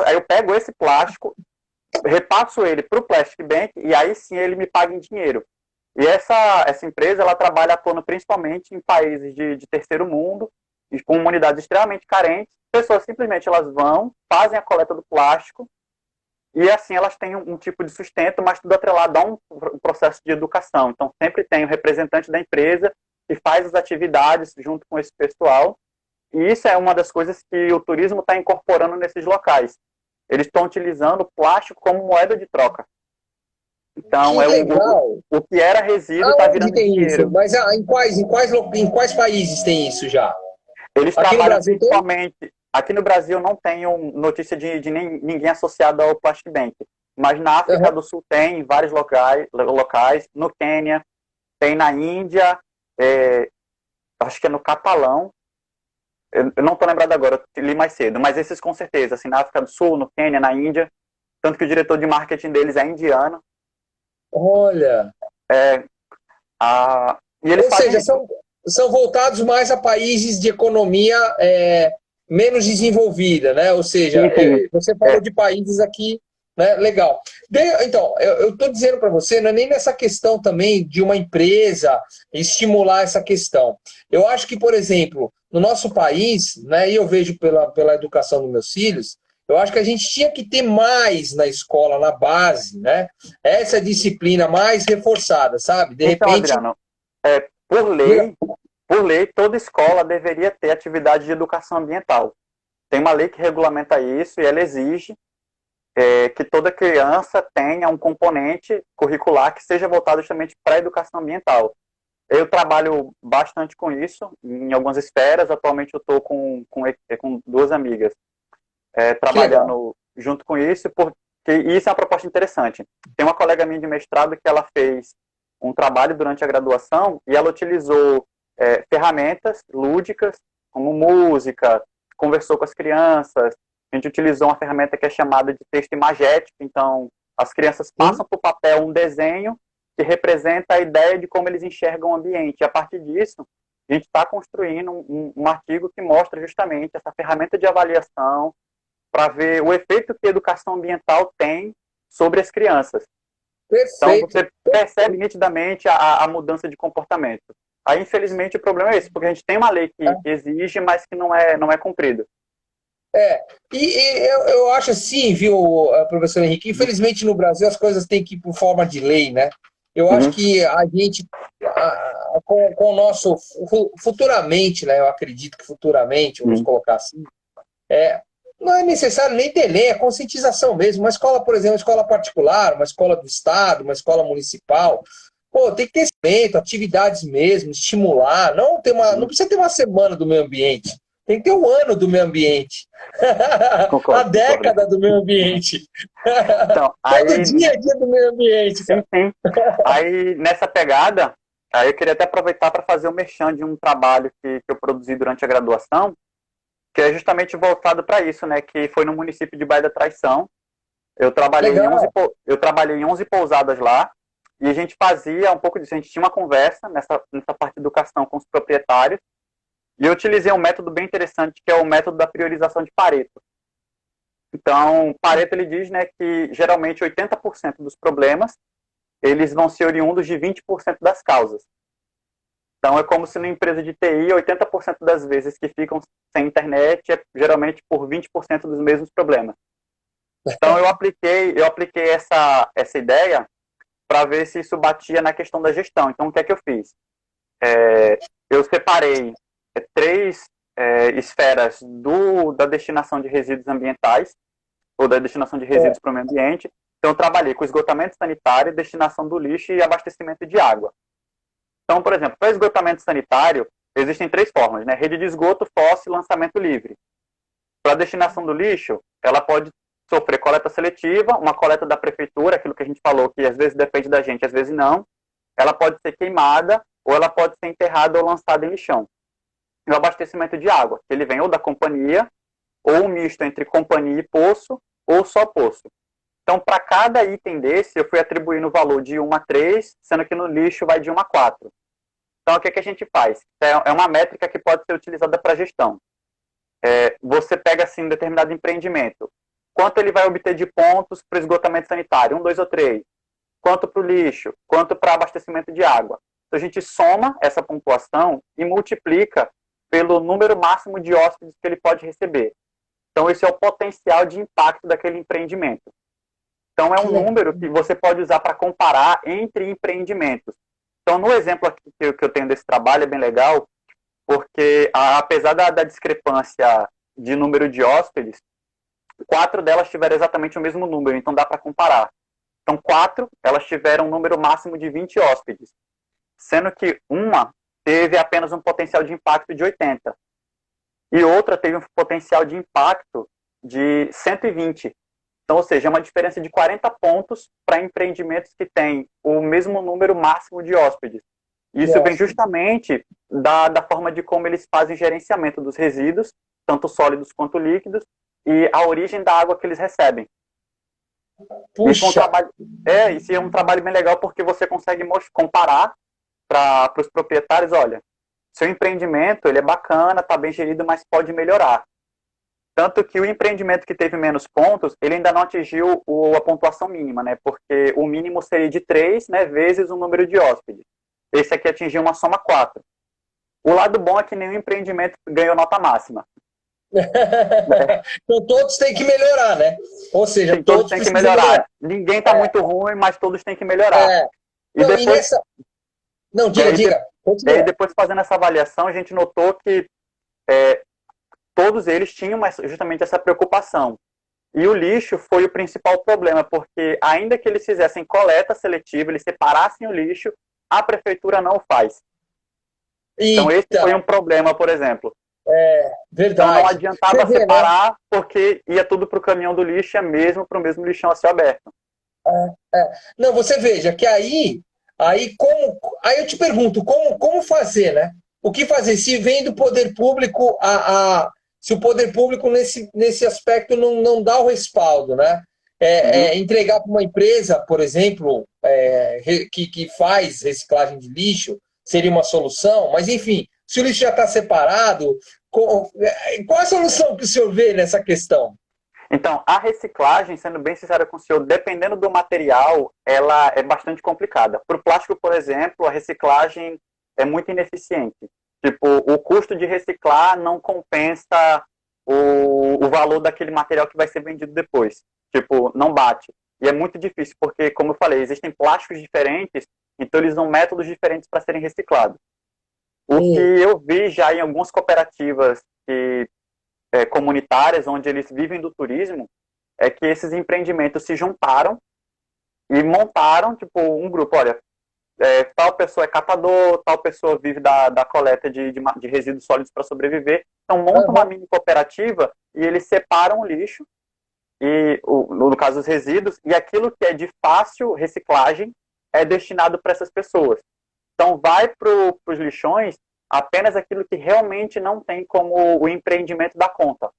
aí eu pego esse plástico, repasso ele para o Plastic Bank e aí sim ele me paga em dinheiro. E essa empresa ela trabalha atuando principalmente em países de terceiro mundo, com comunidades extremamente carentes. Pessoas simplesmente elas vão, fazem a coleta do plástico e assim elas têm um tipo de sustento, mas tudo atrelado a um processo de educação. Então sempre tem o representante da empresa que faz as atividades junto com esse pessoal. E isso é uma das coisas que o turismo está incorporando nesses locais. Eles estão utilizando o plástico como moeda de troca. Então, que legal. o que era resíduo está Aonde virando tem isso? dinheiro. Mas em quais países tem isso já? Eles Aqui no trabalham Brasil tem? principalmente. Aqui no Brasil não tenho notícia de ninguém associado ao Plastic Bank. Mas na África Aham. do Sul tem em vários locais. No Quênia, tem na Índia, acho que é no Catalão. Eu não estou lembrado agora, eu li mais cedo. Mas esses com certeza, assim, na África do Sul, no Quênia, na Índia. Tanto que o diretor de marketing deles é indiano. Olha. E eles Ou fazem seja, isso. são voltados mais a países de economia menos desenvolvida, né? Ou seja, Sim, sim. você falou É, de países aqui, né? Legal. Então, eu estou dizendo para você, não é nem nessa questão também de uma empresa estimular essa questão. Eu acho que, por exemplo, no nosso país, né? E eu vejo pela educação dos meus filhos, eu acho que a gente tinha que ter mais na escola, na base, né? Essa disciplina mais reforçada, sabe? De então, repente, Adriano, é, por diga. lei, por lei, toda escola deveria ter atividade de educação ambiental. Tem uma lei que regulamenta isso e ela exige que toda criança tenha um componente curricular que seja voltado justamente para a educação ambiental. Eu trabalho bastante com isso em algumas esferas. Atualmente eu estou com duas amigas Que legal. trabalhando junto com isso, porque isso é uma proposta interessante. Tem uma colega minha de mestrado que ela fez um trabalho durante a graduação e ela utilizou ferramentas lúdicas, como música, conversou com as crianças, a gente utilizou uma ferramenta que é chamada de texto imagético, então as crianças Sim, passam para o papel um desenho que representa a ideia de como eles enxergam o ambiente. E a partir disso, a gente está construindo um artigo que mostra justamente essa ferramenta de avaliação para ver o efeito que a educação ambiental tem sobre as crianças. Então, perfeito. você percebe nitidamente a mudança de comportamento. Aí, infelizmente, o problema é esse, porque a gente tem uma lei que exige, mas que não é cumprida. Eu acho assim, viu, professor Henrique, infelizmente no Brasil as coisas têm que ir por forma de lei, né? Eu acho Uhum, que a gente, com o nosso, futuramente, né? Eu acredito que futuramente, vamos uhum, colocar assim, não é necessário nem ter lei, é conscientização mesmo. Uma escola, por exemplo, uma escola particular, uma escola do Estado, uma escola municipal, pô, tem que ter evento, atividades mesmo, estimular. Não uhum. precisa ter uma semana do meio ambiente. Tem que ter um ano do meio ambiente. A Concordo, concordo. década do meio ambiente. Então, Todo aí, dia é dia do meio ambiente, sim, cara. sim. Aí, nessa pegada, aí eu queria até aproveitar para fazer o merchan de um trabalho que eu produzi durante a graduação, que é justamente voltado para isso, né? Que foi no município de Baía da Traição. Legal. Eu trabalhei em 11 pousadas lá, e a gente fazia um pouco disso. A gente tinha uma conversa nessa parte de educação com os proprietários, e eu utilizei um método bem interessante, que é o método da priorização de Pareto. Então, Pareto ele diz, né, que geralmente 80% dos problemas eles vão ser oriundos de 20% das causas. Então, é como se na empresa de TI, 80% das vezes que ficam sem internet é geralmente por 20% dos mesmos problemas. Então eu apliquei essa ideia para ver se isso batia na questão da gestão. Então o que é que eu fiz? Eu separei três esferas da destinação de resíduos ambientais, ou da destinação de resíduos para o meio ambiente. Então eu trabalhei com esgotamento sanitário, destinação do lixo e abastecimento de água. Então, por exemplo, para esgotamento sanitário, existem três formas, né? Rede de esgoto, fossa e lançamento livre. Para a destinação do lixo, ela pode sofrer coleta seletiva, uma coleta da prefeitura, aquilo que a gente falou, que às vezes depende da gente, às vezes não. Ela pode ser queimada, ou ela pode ser enterrada ou lançada em lixão. E o abastecimento de água, que ele vem ou da companhia, ou um misto entre companhia e poço, ou só poço. Então, para cada item desse, eu fui atribuindo o valor de 1 a 3, sendo que no lixo vai de 1 a 4. Então, o que a gente faz? É uma métrica que pode ser utilizada para gestão. Você pega, assim, um determinado empreendimento. Quanto ele vai obter de pontos para o esgotamento sanitário? 1, 2 ou 3. Quanto para o lixo? Quanto para abastecimento de água? Então, a gente soma essa pontuação e multiplica pelo número máximo de hóspedes que ele pode receber. Então, esse é o potencial de impacto daquele empreendimento. Então, é um número que você pode usar para comparar entre empreendimentos. Então, no exemplo aqui que eu tenho desse trabalho, é bem legal, porque apesar da discrepância de número de hóspedes, 4 delas tiveram exatamente o mesmo número, então dá para comparar. Então, 4, elas tiveram um número máximo de 20 hóspedes, sendo que uma teve apenas um potencial de impacto de 80, e outra teve um potencial de impacto de 120. Então, ou seja, é uma diferença de 40 pontos para empreendimentos que têm o mesmo número máximo de hóspedes. Isso vem justamente da forma de como eles fazem gerenciamento dos resíduos, tanto sólidos quanto líquidos, e a origem da água que eles recebem. Puxa. Isso é um trabalho bem legal porque você consegue comparar para os proprietários, olha, seu empreendimento ele é bacana, está bem gerido, mas pode melhorar. Tanto que o empreendimento que teve menos pontos, ele ainda não atingiu a pontuação mínima, né? Porque o mínimo seria de 3, né, vezes o número de hóspedes. Esse aqui atingiu uma soma 4. O lado bom é que nenhum empreendimento ganhou nota máxima. Então todos têm que melhorar, né? Ou seja, Sim, todos têm que melhorar. Ninguém está muito ruim, mas todos têm que melhorar. E depois... Não, diga. E aí, depois, fazendo essa avaliação, a gente notou que todos eles tinham justamente essa preocupação. E o lixo foi o principal problema, porque ainda que eles fizessem coleta seletiva, eles separassem o lixo, a prefeitura não o faz. Então, esse foi um problema, por exemplo. Verdade. Então, não adiantava separar, né? Porque ia tudo para o caminhão do lixo, mesmo para o mesmo lixão a céu aberto. Não, você veja que aí eu te pergunto, como fazer, né? O que fazer? Se vem do poder público, se o poder público nesse aspecto não dá o respaldo, né? Entregar para uma empresa, por exemplo, que faz reciclagem de lixo, seria uma solução, mas enfim, se o lixo já está separado, qual a solução que o senhor vê nessa questão? Então, a reciclagem, sendo bem sincero com o senhor, dependendo do material, ela é bastante complicada. Para o plástico, por exemplo, a reciclagem é muito ineficiente. Tipo, o custo de reciclar não compensa o valor daquele material que vai ser vendido depois. Tipo, não bate. E é muito difícil, porque, como eu falei, existem plásticos diferentes, então eles usam métodos diferentes para serem reciclados. O que eu vi já em algumas cooperativas comunitárias, onde eles vivem do turismo, é que esses empreendimentos se juntaram e montaram, tipo, um grupo, olha, tal pessoa é catador, tal pessoa vive da coleta de resíduos sólidos para sobreviver. Então, monta uma mini cooperativa e eles separam o lixo, no caso os resíduos, e aquilo que é de fácil reciclagem é destinado para essas pessoas. Então, vai para os lixões apenas aquilo que realmente não tem como o empreendimento dar conta.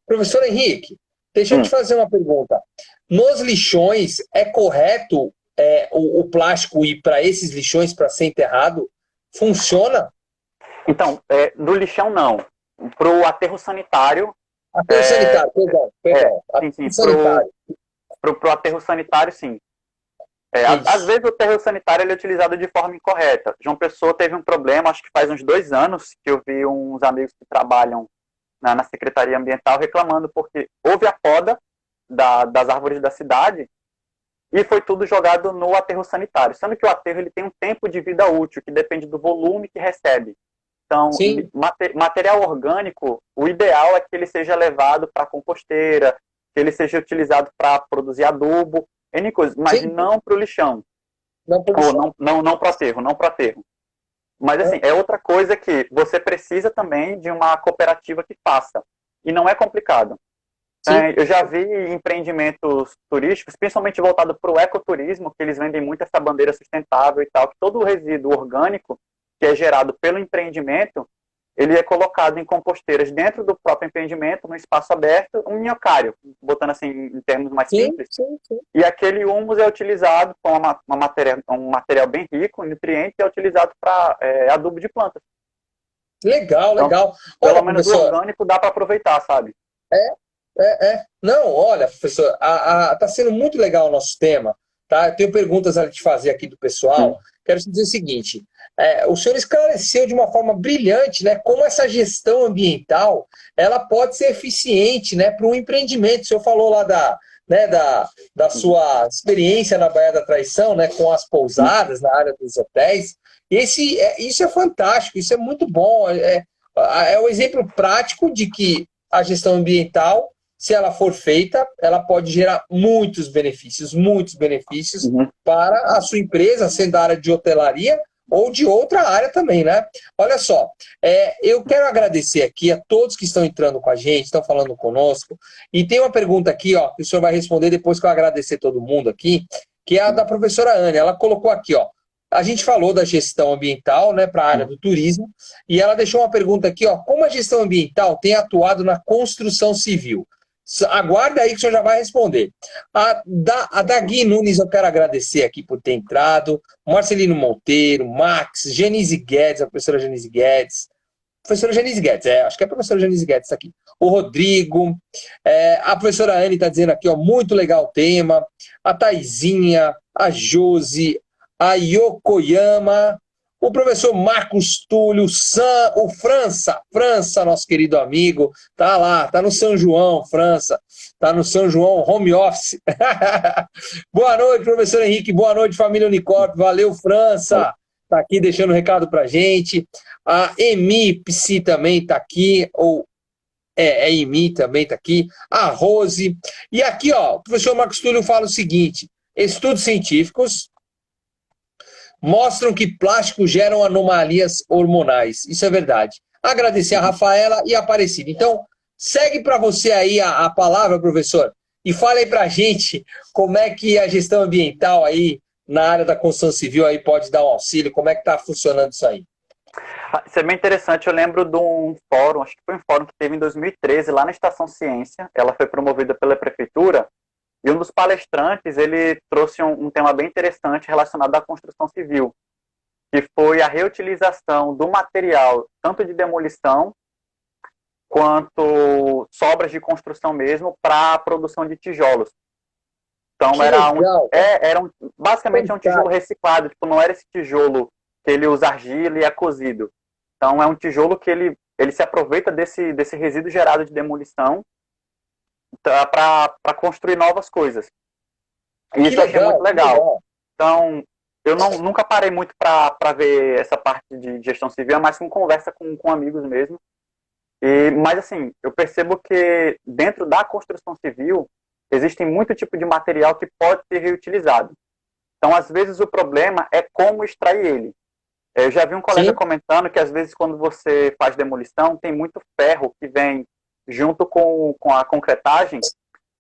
Professor Henrique, deixa eu te fazer uma pergunta. Nos lixões, é correto o plástico ir para esses lixões para ser enterrado? Funciona? Então, do lixão não. Para o aterro sanitário... Aterro sanitário, perdão. Para o aterro sanitário, sim. Às vezes o aterro sanitário ele é utilizado de forma incorreta. João Pessoa teve um problema, acho que faz uns 2 anos, que eu vi uns amigos que trabalham na Secretaria Ambiental reclamando porque houve a poda das árvores da cidade e foi tudo jogado no aterro sanitário. Sendo que o aterro ele tem um tempo de vida útil, que depende do volume que recebe. Então, Sim, material orgânico, o ideal é que ele seja levado para composteira, que ele seja utilizado para produzir adubo, N coisas, mas sim, não para o lixão, não ou poluição. não para aterro, não para aterro. Mas, assim, é outra coisa que você precisa também de uma cooperativa que faça. E não é complicado. Sim, Eu já vi empreendimentos turísticos, principalmente voltado para o ecoturismo, que eles vendem muito essa bandeira sustentável e tal, que todo o resíduo orgânico que é gerado pelo empreendimento, ele é colocado em composteiras dentro do próprio empreendimento, no espaço aberto, um minhocário, botando assim em termos mais sim, simples. sim, sim. E aquele humus é utilizado com um material bem rico em nutrientes e é utilizado para adubo de plantas. Legal, Então, legal. pelo Olha, menos o professor, orgânico dá para aproveitar, sabe? Não, olha, professor, tá sendo muito legal o nosso tema, tá? Eu tenho perguntas a te fazer aqui do pessoal. Sim. Quero te dizer o seguinte: o senhor esclareceu de uma forma brilhante, né, como essa gestão ambiental ela pode ser eficiente, né, para um empreendimento. O senhor falou lá da sua experiência na Baía da Traição, né, com as pousadas na área dos hotéis. Isso é fantástico, isso é muito bom. É um exemplo prático de que a gestão ambiental, se ela for feita, ela pode gerar muitos benefícios Uhum. para a sua empresa, sendo da área de hotelaria ou de outra área também, né? Olha só, eu quero agradecer aqui a todos que estão entrando com a gente, estão falando conosco, e tem uma pergunta aqui, ó, que o senhor vai responder depois que eu agradecer todo mundo aqui, que é a da professora Anne. Ela colocou aqui, ó, a gente falou da gestão ambiental, né, para a área do turismo, e ela deixou uma pergunta aqui, ó, como a gestão ambiental tem atuado na construção civil? Aguarda aí que o senhor já vai responder. A Dagui Nunes, eu quero agradecer aqui por ter entrado. Marcelino Monteiro, Max, Genise Guedes, a professora Genise Guedes. Professora Genise Guedes, acho que é a professora Genise Guedes tá aqui. O Rodrigo, a professora Anne está dizendo aqui, ó, muito legal o tema. A Taizinha, a Josi, a Yokoyama, o professor Marcos Túlio, o França, nosso querido amigo, tá lá, tá no São João, França, tá no São João Home Office. Boa noite, professor Henrique, boa noite, família Unicórnio, valeu, França, tá aqui deixando um recado pra gente. A Emi Psi também tá aqui, ou a Emi também tá aqui, a Rose, e aqui, ó, o professor Marcos Túlio fala o seguinte: estudos científicos mostram que plásticos geram anomalias hormonais. Isso é verdade. Agradecer a Rafaela e a Aparecida. Então, segue para você aí a palavra, professor, e fale aí para a gente como é que a gestão ambiental aí na área da construção civil aí pode dar um auxílio, como é que está funcionando isso aí. Isso é bem interessante. Eu lembro de um fórum, acho que foi um fórum que teve em 2013, lá na Estação Ciência. Ela foi promovida pela prefeitura. E um dos palestrantes, ele trouxe um tema bem interessante relacionado à construção civil, que foi a reutilização do material, tanto de demolição, quanto sobras de construção mesmo, para a produção de tijolos. Então, Que legal. basicamente é um tijolo reciclado, tipo, não era esse tijolo que ele usa argila e é cozido. Então, é um tijolo que ele se aproveita desse resíduo gerado de demolição para construir novas coisas. E isso eu achei muito legal. Então, eu nunca parei muito para ver essa parte de gestão civil, mas com conversa com amigos mesmo. Mas, assim, eu percebo que dentro da construção civil existem muito tipo de material que pode ser reutilizado. Então, às vezes, o problema é como extrair ele. Eu já vi um colega comentando que, às vezes, quando você faz demolição, tem muito ferro que vem junto com a concretagem,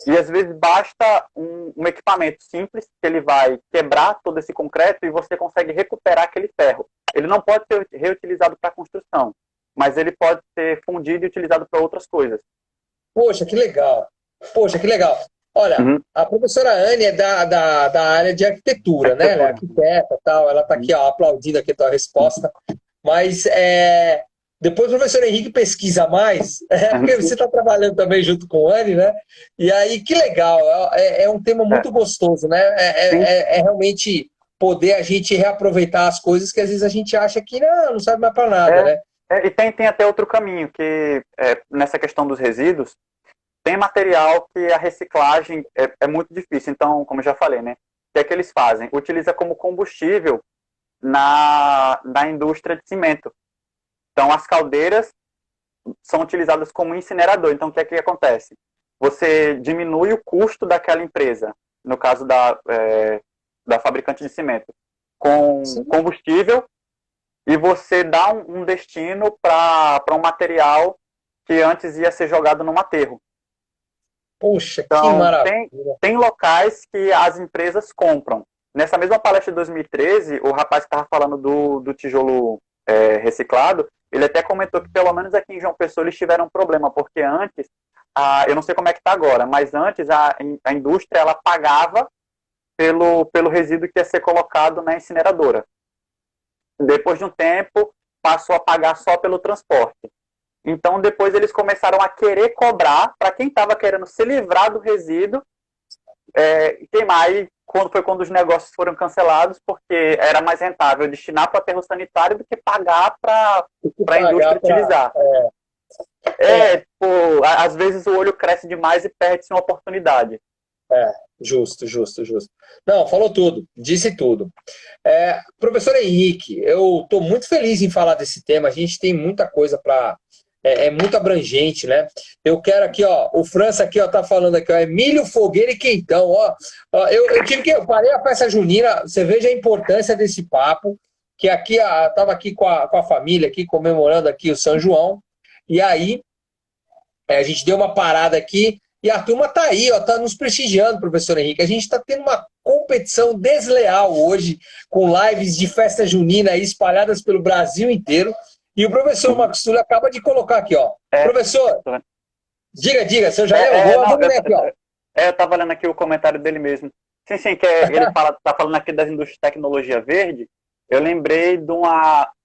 e às vezes basta um equipamento simples, que ele vai quebrar todo esse concreto e você consegue recuperar aquele ferro. Ele não pode ser reutilizado para construção, mas ele pode ser fundido e utilizado para outras coisas. Poxa, que legal. Olha, a professora Anne é da área de arquitetura, né? Ela é arquiteta e tal, ela está aqui, ó, aplaudindo aqui a tua resposta. Mas depois o professor Henrique pesquisa mais, porque você está trabalhando também junto com o Anne, né? E aí, que legal, é um tema muito gostoso, né? É realmente poder a gente reaproveitar as coisas que às vezes a gente acha que não serve mais para nada, né? E tem até outro caminho, que nessa questão dos resíduos, tem material que a reciclagem é muito difícil. Então, como eu já falei, né? O que é que eles fazem? Utiliza como combustível na indústria de cimento. Então, as caldeiras são utilizadas como incinerador. Então, o que é que acontece? Você diminui o custo daquela empresa, no caso da fabricante de cimento, com Sim. combustível, e você dá um destino para um material que antes ia ser jogado no aterro. Poxa, que Então, maravilha. tem locais que as empresas compram. Nessa mesma palestra de 2013, o rapaz que estava falando do tijolo reciclado, ele até comentou que pelo menos aqui em João Pessoa eles tiveram um problema, porque antes, eu não sei como é que está agora, mas antes a indústria ela pagava pelo resíduo que ia ser colocado na incineradora. Depois de um tempo, passou a pagar só pelo transporte. Então, depois eles começaram a querer cobrar para quem estava querendo se livrar do resíduo, queimar. E quando os negócios foram cancelados, porque era mais rentável destinar para o aterro sanitário do que pagar para Tem que a indústria pagar para. utilizar. É, Às vezes o olho cresce demais e perde-se uma oportunidade. justo, justo, justo. Não, falou tudo, disse tudo. Professor Henrique, eu estou muito feliz em falar desse tema. A gente tem muita coisa para. É muito abrangente, né? Eu quero aqui, ó. O França aqui, ó, tá falando aqui, ó. É milho, fogueira e quentão, ó. Eu parei a festa junina. Você veja a importância desse papo. Que aqui, tava aqui com a família, aqui comemorando aqui o São João. E aí, a gente deu uma parada aqui e a turma tá aí, ó, tá nos prestigiando, professor Henrique. A gente está tendo uma competição desleal hoje, com lives de festa junina aí espalhadas pelo Brasil inteiro. E o professor Marcos Túlio acaba de colocar aqui, ó. É, Professor, diga, seu Jair, não, vamos ler aqui, ó. eu tava lendo aqui o comentário dele mesmo. Sim, sim, tá falando aqui das indústrias de tecnologia verde. Eu lembrei de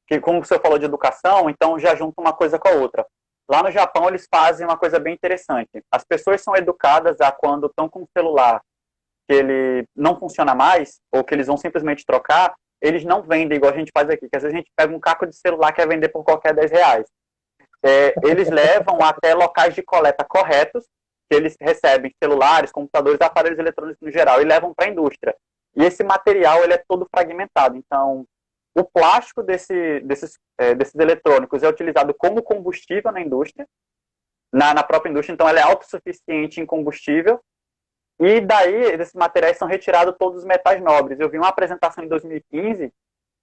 que como o senhor falou de educação, então já junta uma coisa com a outra. Lá no Japão, eles fazem uma coisa bem interessante. As pessoas são educadas a quando estão com o celular que ele não funciona mais, ou que eles vão simplesmente trocar, eles não vendem igual a gente faz aqui, que às vezes a gente pega um caco de celular que quer vender por qualquer R$ 10. Eles levam até locais de coleta corretos, que eles recebem celulares, computadores, aparelhos eletrônicos no geral, e levam para a indústria. E esse material ele é todo fragmentado. Então, o plástico desses eletrônicos é utilizado como combustível na indústria, na própria indústria, então ela é autossuficiente em combustível, e daí esses materiais são retirados todos os metais nobres. Eu vi uma apresentação em 2015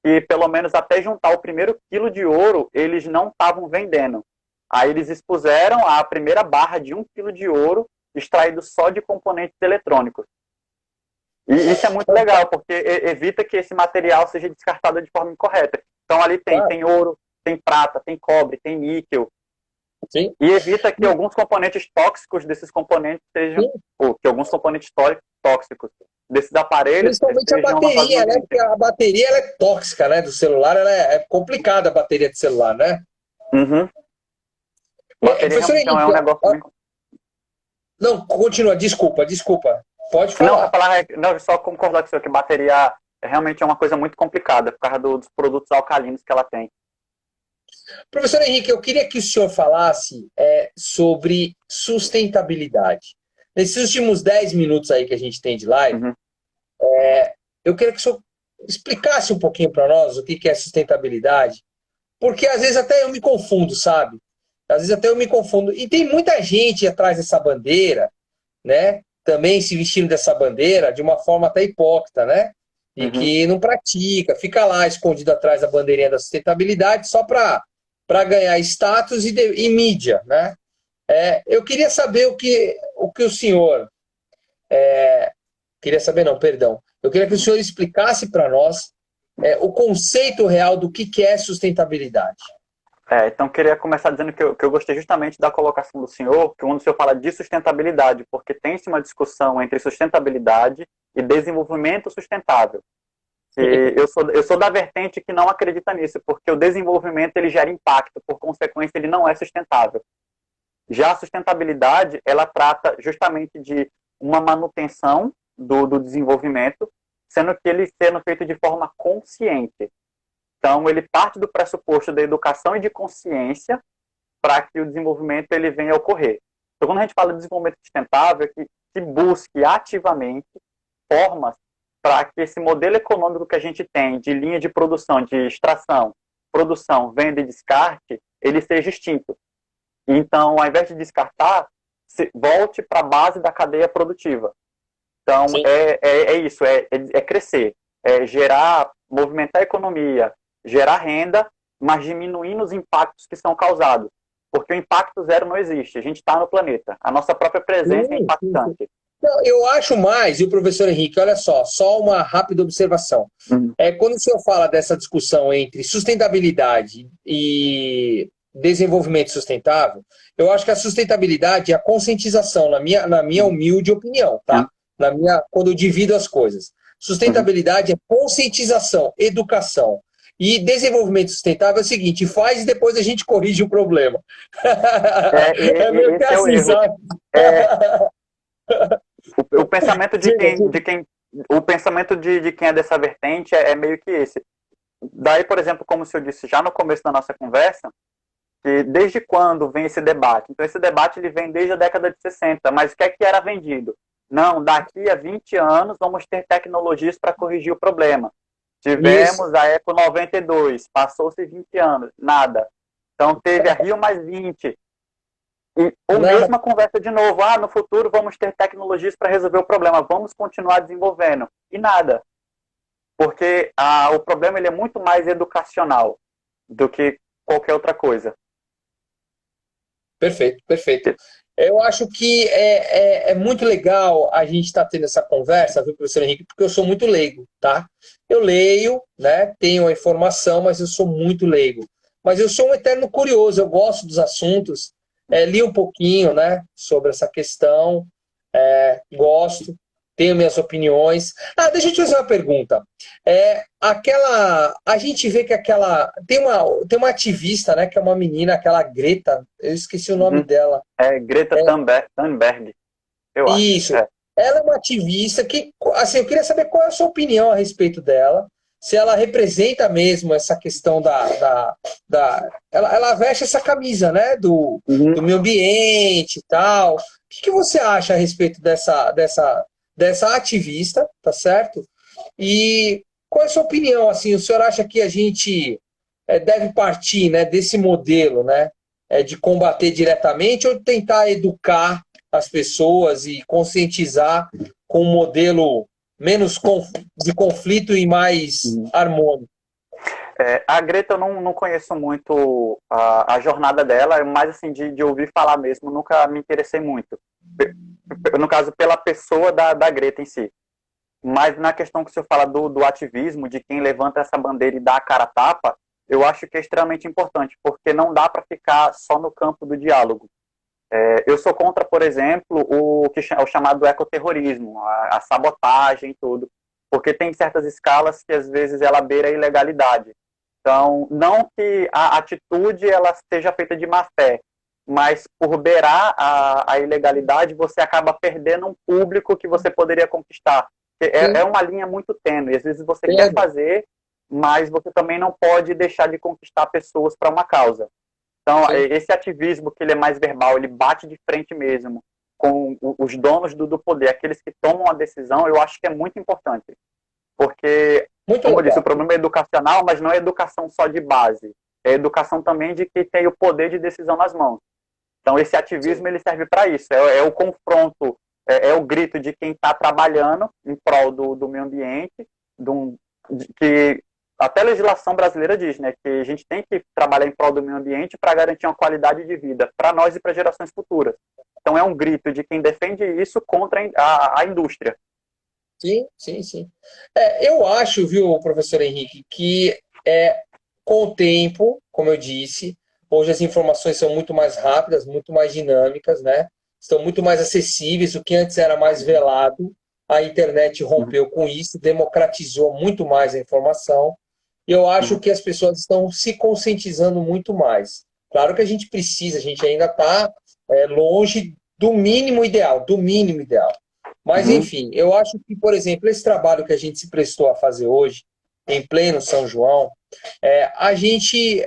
e pelo menos até juntar o primeiro quilo de ouro, eles não estavam vendendo. Aí eles expuseram a primeira barra de 1 quilo de ouro extraído só de componentes eletrônicos. E isso é muito legal, porque evita que esse material seja descartado de forma incorreta. Então ali tem ouro, tem prata, tem cobre, tem níquel. Sim. E evita que alguns componentes tóxicos desses componentes sejam, ou que alguns componentes tóxicos desses aparelhos Principalmente a sejam bateria, né? Porque a bateria ela é tóxica, né? Do celular, ela é complicada a bateria de celular, né? Uhum. Bateria Professor realmente é Henrique, um negócio bem... não, continua, desculpa. Pode Não, falar. não, só concordar com o senhor que bateria realmente é uma coisa muito complicada por causa dos produtos alcalinos que ela tem. Professor Henrique, eu queria que o senhor falasse sobre sustentabilidade. Nesses últimos 10 minutos aí que a gente tem de live, Uhum. eu queria que o senhor explicasse um pouquinho para nós o que é sustentabilidade, porque às vezes até eu me confundo, sabe? Às vezes até eu me confundo. E tem muita gente atrás dessa bandeira, né? Também se vestindo dessa bandeira de uma forma até hipócrita, né? E Uhum. que não pratica, fica lá escondido atrás da bandeirinha da sustentabilidade só para ganhar status e mídia, né? Eu queria saber o que o senhor. Queria saber, não, perdão. Eu queria que o senhor explicasse para nós o conceito real do que é sustentabilidade. Então, queria começar dizendo que eu gostei justamente da colocação do senhor, que quando o senhor fala de sustentabilidade, porque tem-se uma discussão entre sustentabilidade e desenvolvimento sustentável. E eu sou da vertente que não acredita nisso, porque o desenvolvimento ele gera impacto, por consequência ele não é sustentável. Já a sustentabilidade, ela trata justamente de uma manutenção do desenvolvimento, sendo que ele sendo feito de forma consciente. Então, ele parte do pressuposto da educação e de consciência para que o desenvolvimento ele venha a ocorrer. Então, quando a gente fala de desenvolvimento sustentável, é que busque ativamente formas para que esse modelo econômico que a gente tem de linha de produção, de extração, produção, venda e descarte, ele seja extinto. Então, ao invés de descartar, volte para a base da cadeia produtiva. Então, é isso, é crescer, é gerar, movimentar a economia, gerar renda, mas diminuindo os impactos que são causados. Porque o impacto zero não existe, a gente está no planeta. A nossa própria presença é impactante. Não, eu acho mais, e o professor Henrique, olha só uma rápida observação. Quando o senhor fala dessa discussão entre sustentabilidade e desenvolvimento sustentável, eu acho que a sustentabilidade é a conscientização, na minha humilde opinião, tá? Quando eu divido as coisas. Sustentabilidade é conscientização, educação. E desenvolvimento sustentável é o seguinte, faz e depois a gente corrige o problema. É meio que assim, sabe? O pensamento o pensamento de quem é dessa vertente é meio que esse. Daí, por exemplo, como o senhor disse já no começo da nossa conversa, que desde quando vem esse debate? Então, esse debate ele vem desde a década de 60, mas o que é que era vendido? Não, daqui a 20 anos vamos ter tecnologias para corrigir o problema. Tivemos a Eco 92, passou-se 20 anos, nada. Então, teve a Rio mais 20. E a mesma conversa de novo. No futuro vamos ter tecnologias para resolver o problema. Vamos continuar desenvolvendo. E nada. Porque o problema ele é muito mais educacional do que qualquer outra coisa. Perfeito, perfeito. Eu acho que é muito legal a gente estar tendo essa conversa, viu, professor Henrique, porque eu sou muito leigo, tá? Eu leio, né, tenho a informação, mas eu sou muito leigo. Mas eu sou um eterno curioso, eu gosto dos assuntos, li um pouquinho, né, sobre essa questão, gosto, tenho minhas opiniões. Deixa eu te fazer uma pergunta. A gente vê que tem uma ativista, né, que é uma menina, aquela Greta, eu esqueci o nome dela. Greta Thunberg, eu acho. Isso. Ela é uma ativista que, assim, eu queria saber qual é a sua opinião a respeito dela, se ela representa mesmo essa questão ela veste essa camisa, né, do meio ambiente e tal. O que você acha a respeito dessa ativista, tá certo? E qual é a sua opinião, assim, o senhor acha que a gente deve partir, né, desse modelo, né, de combater diretamente ou tentar educar as pessoas e conscientizar com um modelo menos de conflito e mais harmônico? A Greta eu não conheço muito a jornada dela, é mais assim de ouvir falar mesmo, nunca me interessei muito. No caso, pela pessoa da Greta em si. Mas na questão que o senhor fala do ativismo, de quem levanta essa bandeira e dá a cara a tapa, eu acho que é extremamente importante, porque não dá para ficar só no campo do diálogo. Eu sou contra, por exemplo, o chamado ecoterrorismo, a sabotagem e tudo, porque tem certas escalas que às vezes ela beira a ilegalidade. Então, não que a atitude ela seja feita de má fé, mas por beirar a ilegalidade, você acaba perdendo um público que você poderia conquistar. É uma linha muito tênue. Às vezes você quer fazer, mas você também não pode deixar de conquistar pessoas para uma causa. Então, esse ativismo que ele é mais verbal, ele bate de frente mesmo com os donos do poder, aqueles que tomam a decisão, eu acho que é muito importante. Porque, como eu disse, o problema é educacional, mas não é educação só de base. É educação também de quem tem o poder de decisão nas mãos. Então, esse ativismo ele serve para isso. É o confronto, é o grito de quem está trabalhando em prol do meio ambiente, que até a legislação brasileira diz, né, que a gente tem que trabalhar em prol do meio ambiente para garantir uma qualidade de vida para nós e para gerações futuras. Então, é um grito de quem defende isso contra a indústria. Sim, sim, sim. Eu acho, viu, professor Henrique, que com o tempo, como eu disse, hoje as informações são muito mais rápidas, muito mais dinâmicas, né? Estão muito mais acessíveis, o que antes era mais velado. A internet rompeu com isso, democratizou muito mais a informação. E eu acho que as pessoas estão se conscientizando muito mais. Claro que a gente ainda está longe do mínimo ideal, Mas, enfim, eu acho que, por exemplo, esse trabalho que a gente se prestou a fazer hoje, em pleno São João, a gente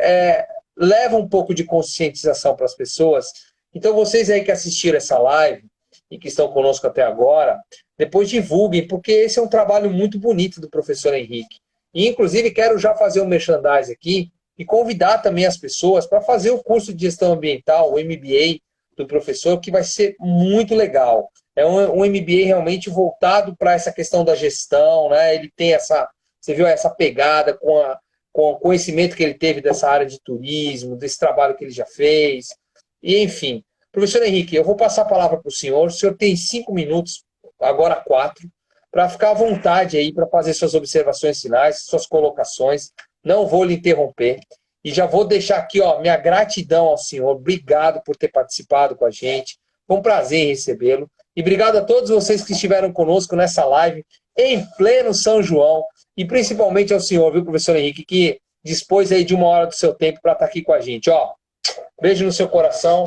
leva um pouco de conscientização para as pessoas Então, vocês aí que assistiram essa live e que estão conosco até agora, depois divulguem, porque esse é um trabalho muito bonito do professor Henrique. E, inclusive, quero já fazer um merchandising aqui e convidar também as pessoas para fazer o curso de gestão ambiental, o MBA do professor, que vai ser muito legal. É um MBA realmente voltado para essa questão da gestão, né? Ele tem essa, você viu, essa pegada com o conhecimento que ele teve dessa área de turismo, desse trabalho que ele já fez, e enfim. Professor Henrique, eu vou passar a palavra para o senhor tem 5 minutos, agora 4, para ficar à vontade aí, para fazer suas observações finais, suas colocações, não vou lhe interromper, e já vou deixar aqui, ó, minha gratidão ao senhor, obrigado por ter participado com a gente, foi um prazer em recebê-lo, e obrigado a todos vocês que estiveram conosco nessa live, em pleno São João, e principalmente ao senhor, viu, professor Henrique, que dispôs aí de 1 hora do seu tempo para estar aqui com a gente. Ó, beijo no seu coração.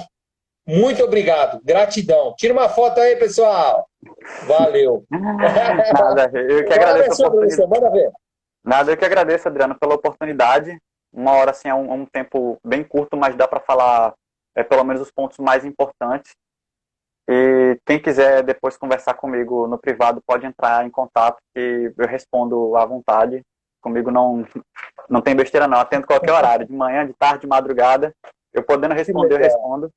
Muito obrigado. Gratidão. Tira uma foto aí, pessoal. Valeu. Nada, eu que agradeço a oportunidade. Manda ver. Nada, eu que agradeço, Adriano, pela oportunidade. 1 hora, assim, é um tempo bem curto, mas dá para falar pelo menos os pontos mais importantes. E quem quiser depois conversar comigo no privado pode entrar em contato, que eu respondo à vontade. Comigo não tem besteira não, atendo qualquer horário, de manhã, de tarde, de madrugada. Eu podendo responder, eu respondo.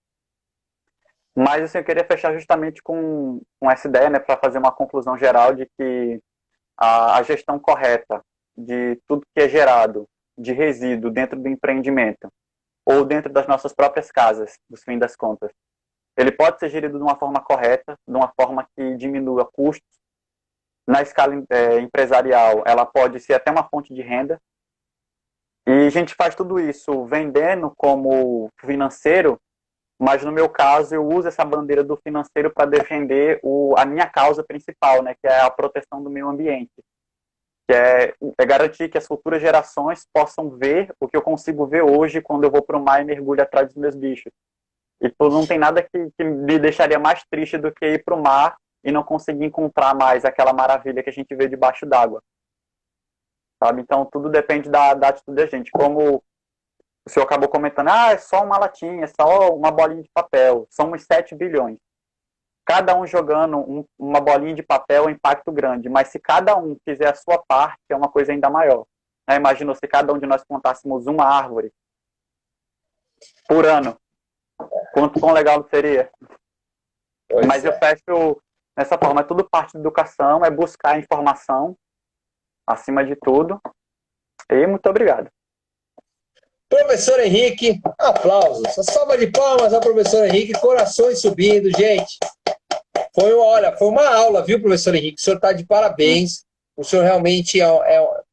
Mas assim, eu queria fechar justamente com essa ideia, né, para fazer uma conclusão geral de que a gestão correta de tudo que é gerado de resíduo dentro do empreendimento ou dentro das nossas próprias casas, no fim das contas, ele pode ser gerido de uma forma correta, de uma forma que diminua custos. Na escala empresarial, ela pode ser até uma fonte de renda. E a gente faz tudo isso vendendo como financeiro, mas no meu caso eu uso essa bandeira do financeiro para defender a minha causa principal, né, que é a proteção do meio ambiente. Que é garantir que as futuras gerações possam ver o que eu consigo ver hoje quando eu vou para o mar e mergulho atrás dos meus bichos. E não tem nada que me deixaria mais triste do que ir para o mar e não conseguir encontrar mais aquela maravilha que a gente vê debaixo d'água. Sabe? Então, tudo depende da atitude da gente. Como o senhor acabou comentando, é só uma latinha, é só uma bolinha de papel. Somos 7 bilhões. Cada um jogando uma bolinha de papel é um impacto grande, mas se cada um fizer a sua parte, é uma coisa ainda maior. Imagina se cada um de nós plantássemos uma árvore por ano. Quão legal seria? Mas eu fecho nessa forma, é tudo parte da educação, é buscar informação, acima de tudo. E muito obrigado. Professor Henrique, aplausos. A salva de palmas ao professor Henrique, corações subindo, gente. Foi uma aula, viu, professor Henrique? O senhor está de parabéns. O senhor realmente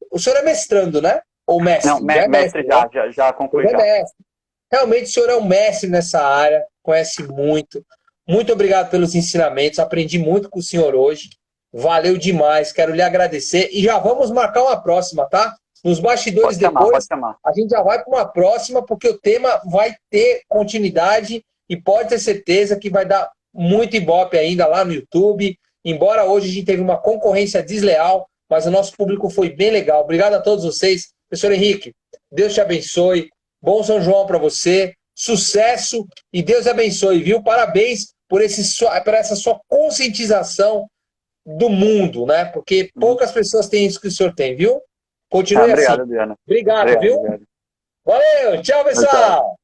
o senhor é mestrando, né? Ou mestre? Não, mestre já concluí. Realmente o senhor é um mestre nessa área, conhece muito. Muito obrigado pelos ensinamentos, aprendi muito com o senhor hoje. Valeu demais, quero lhe agradecer. E já vamos marcar uma próxima, tá? Nos bastidores depois, a gente já vai para uma próxima, porque o tema vai ter continuidade e pode ter certeza que vai dar muito ibope ainda lá no YouTube. Embora hoje a gente teve uma concorrência desleal, mas o nosso público foi bem legal. Obrigado a todos vocês. Professor Henrique, Deus te abençoe. Bom São João para você. Sucesso e Deus abençoe, viu? Parabéns por essa sua conscientização do mundo, né? Porque poucas pessoas têm isso que o senhor tem, viu? Continue obrigado, assim. Diana. Obrigado, viu? Obrigado. Valeu, tchau, pessoal! Tchau.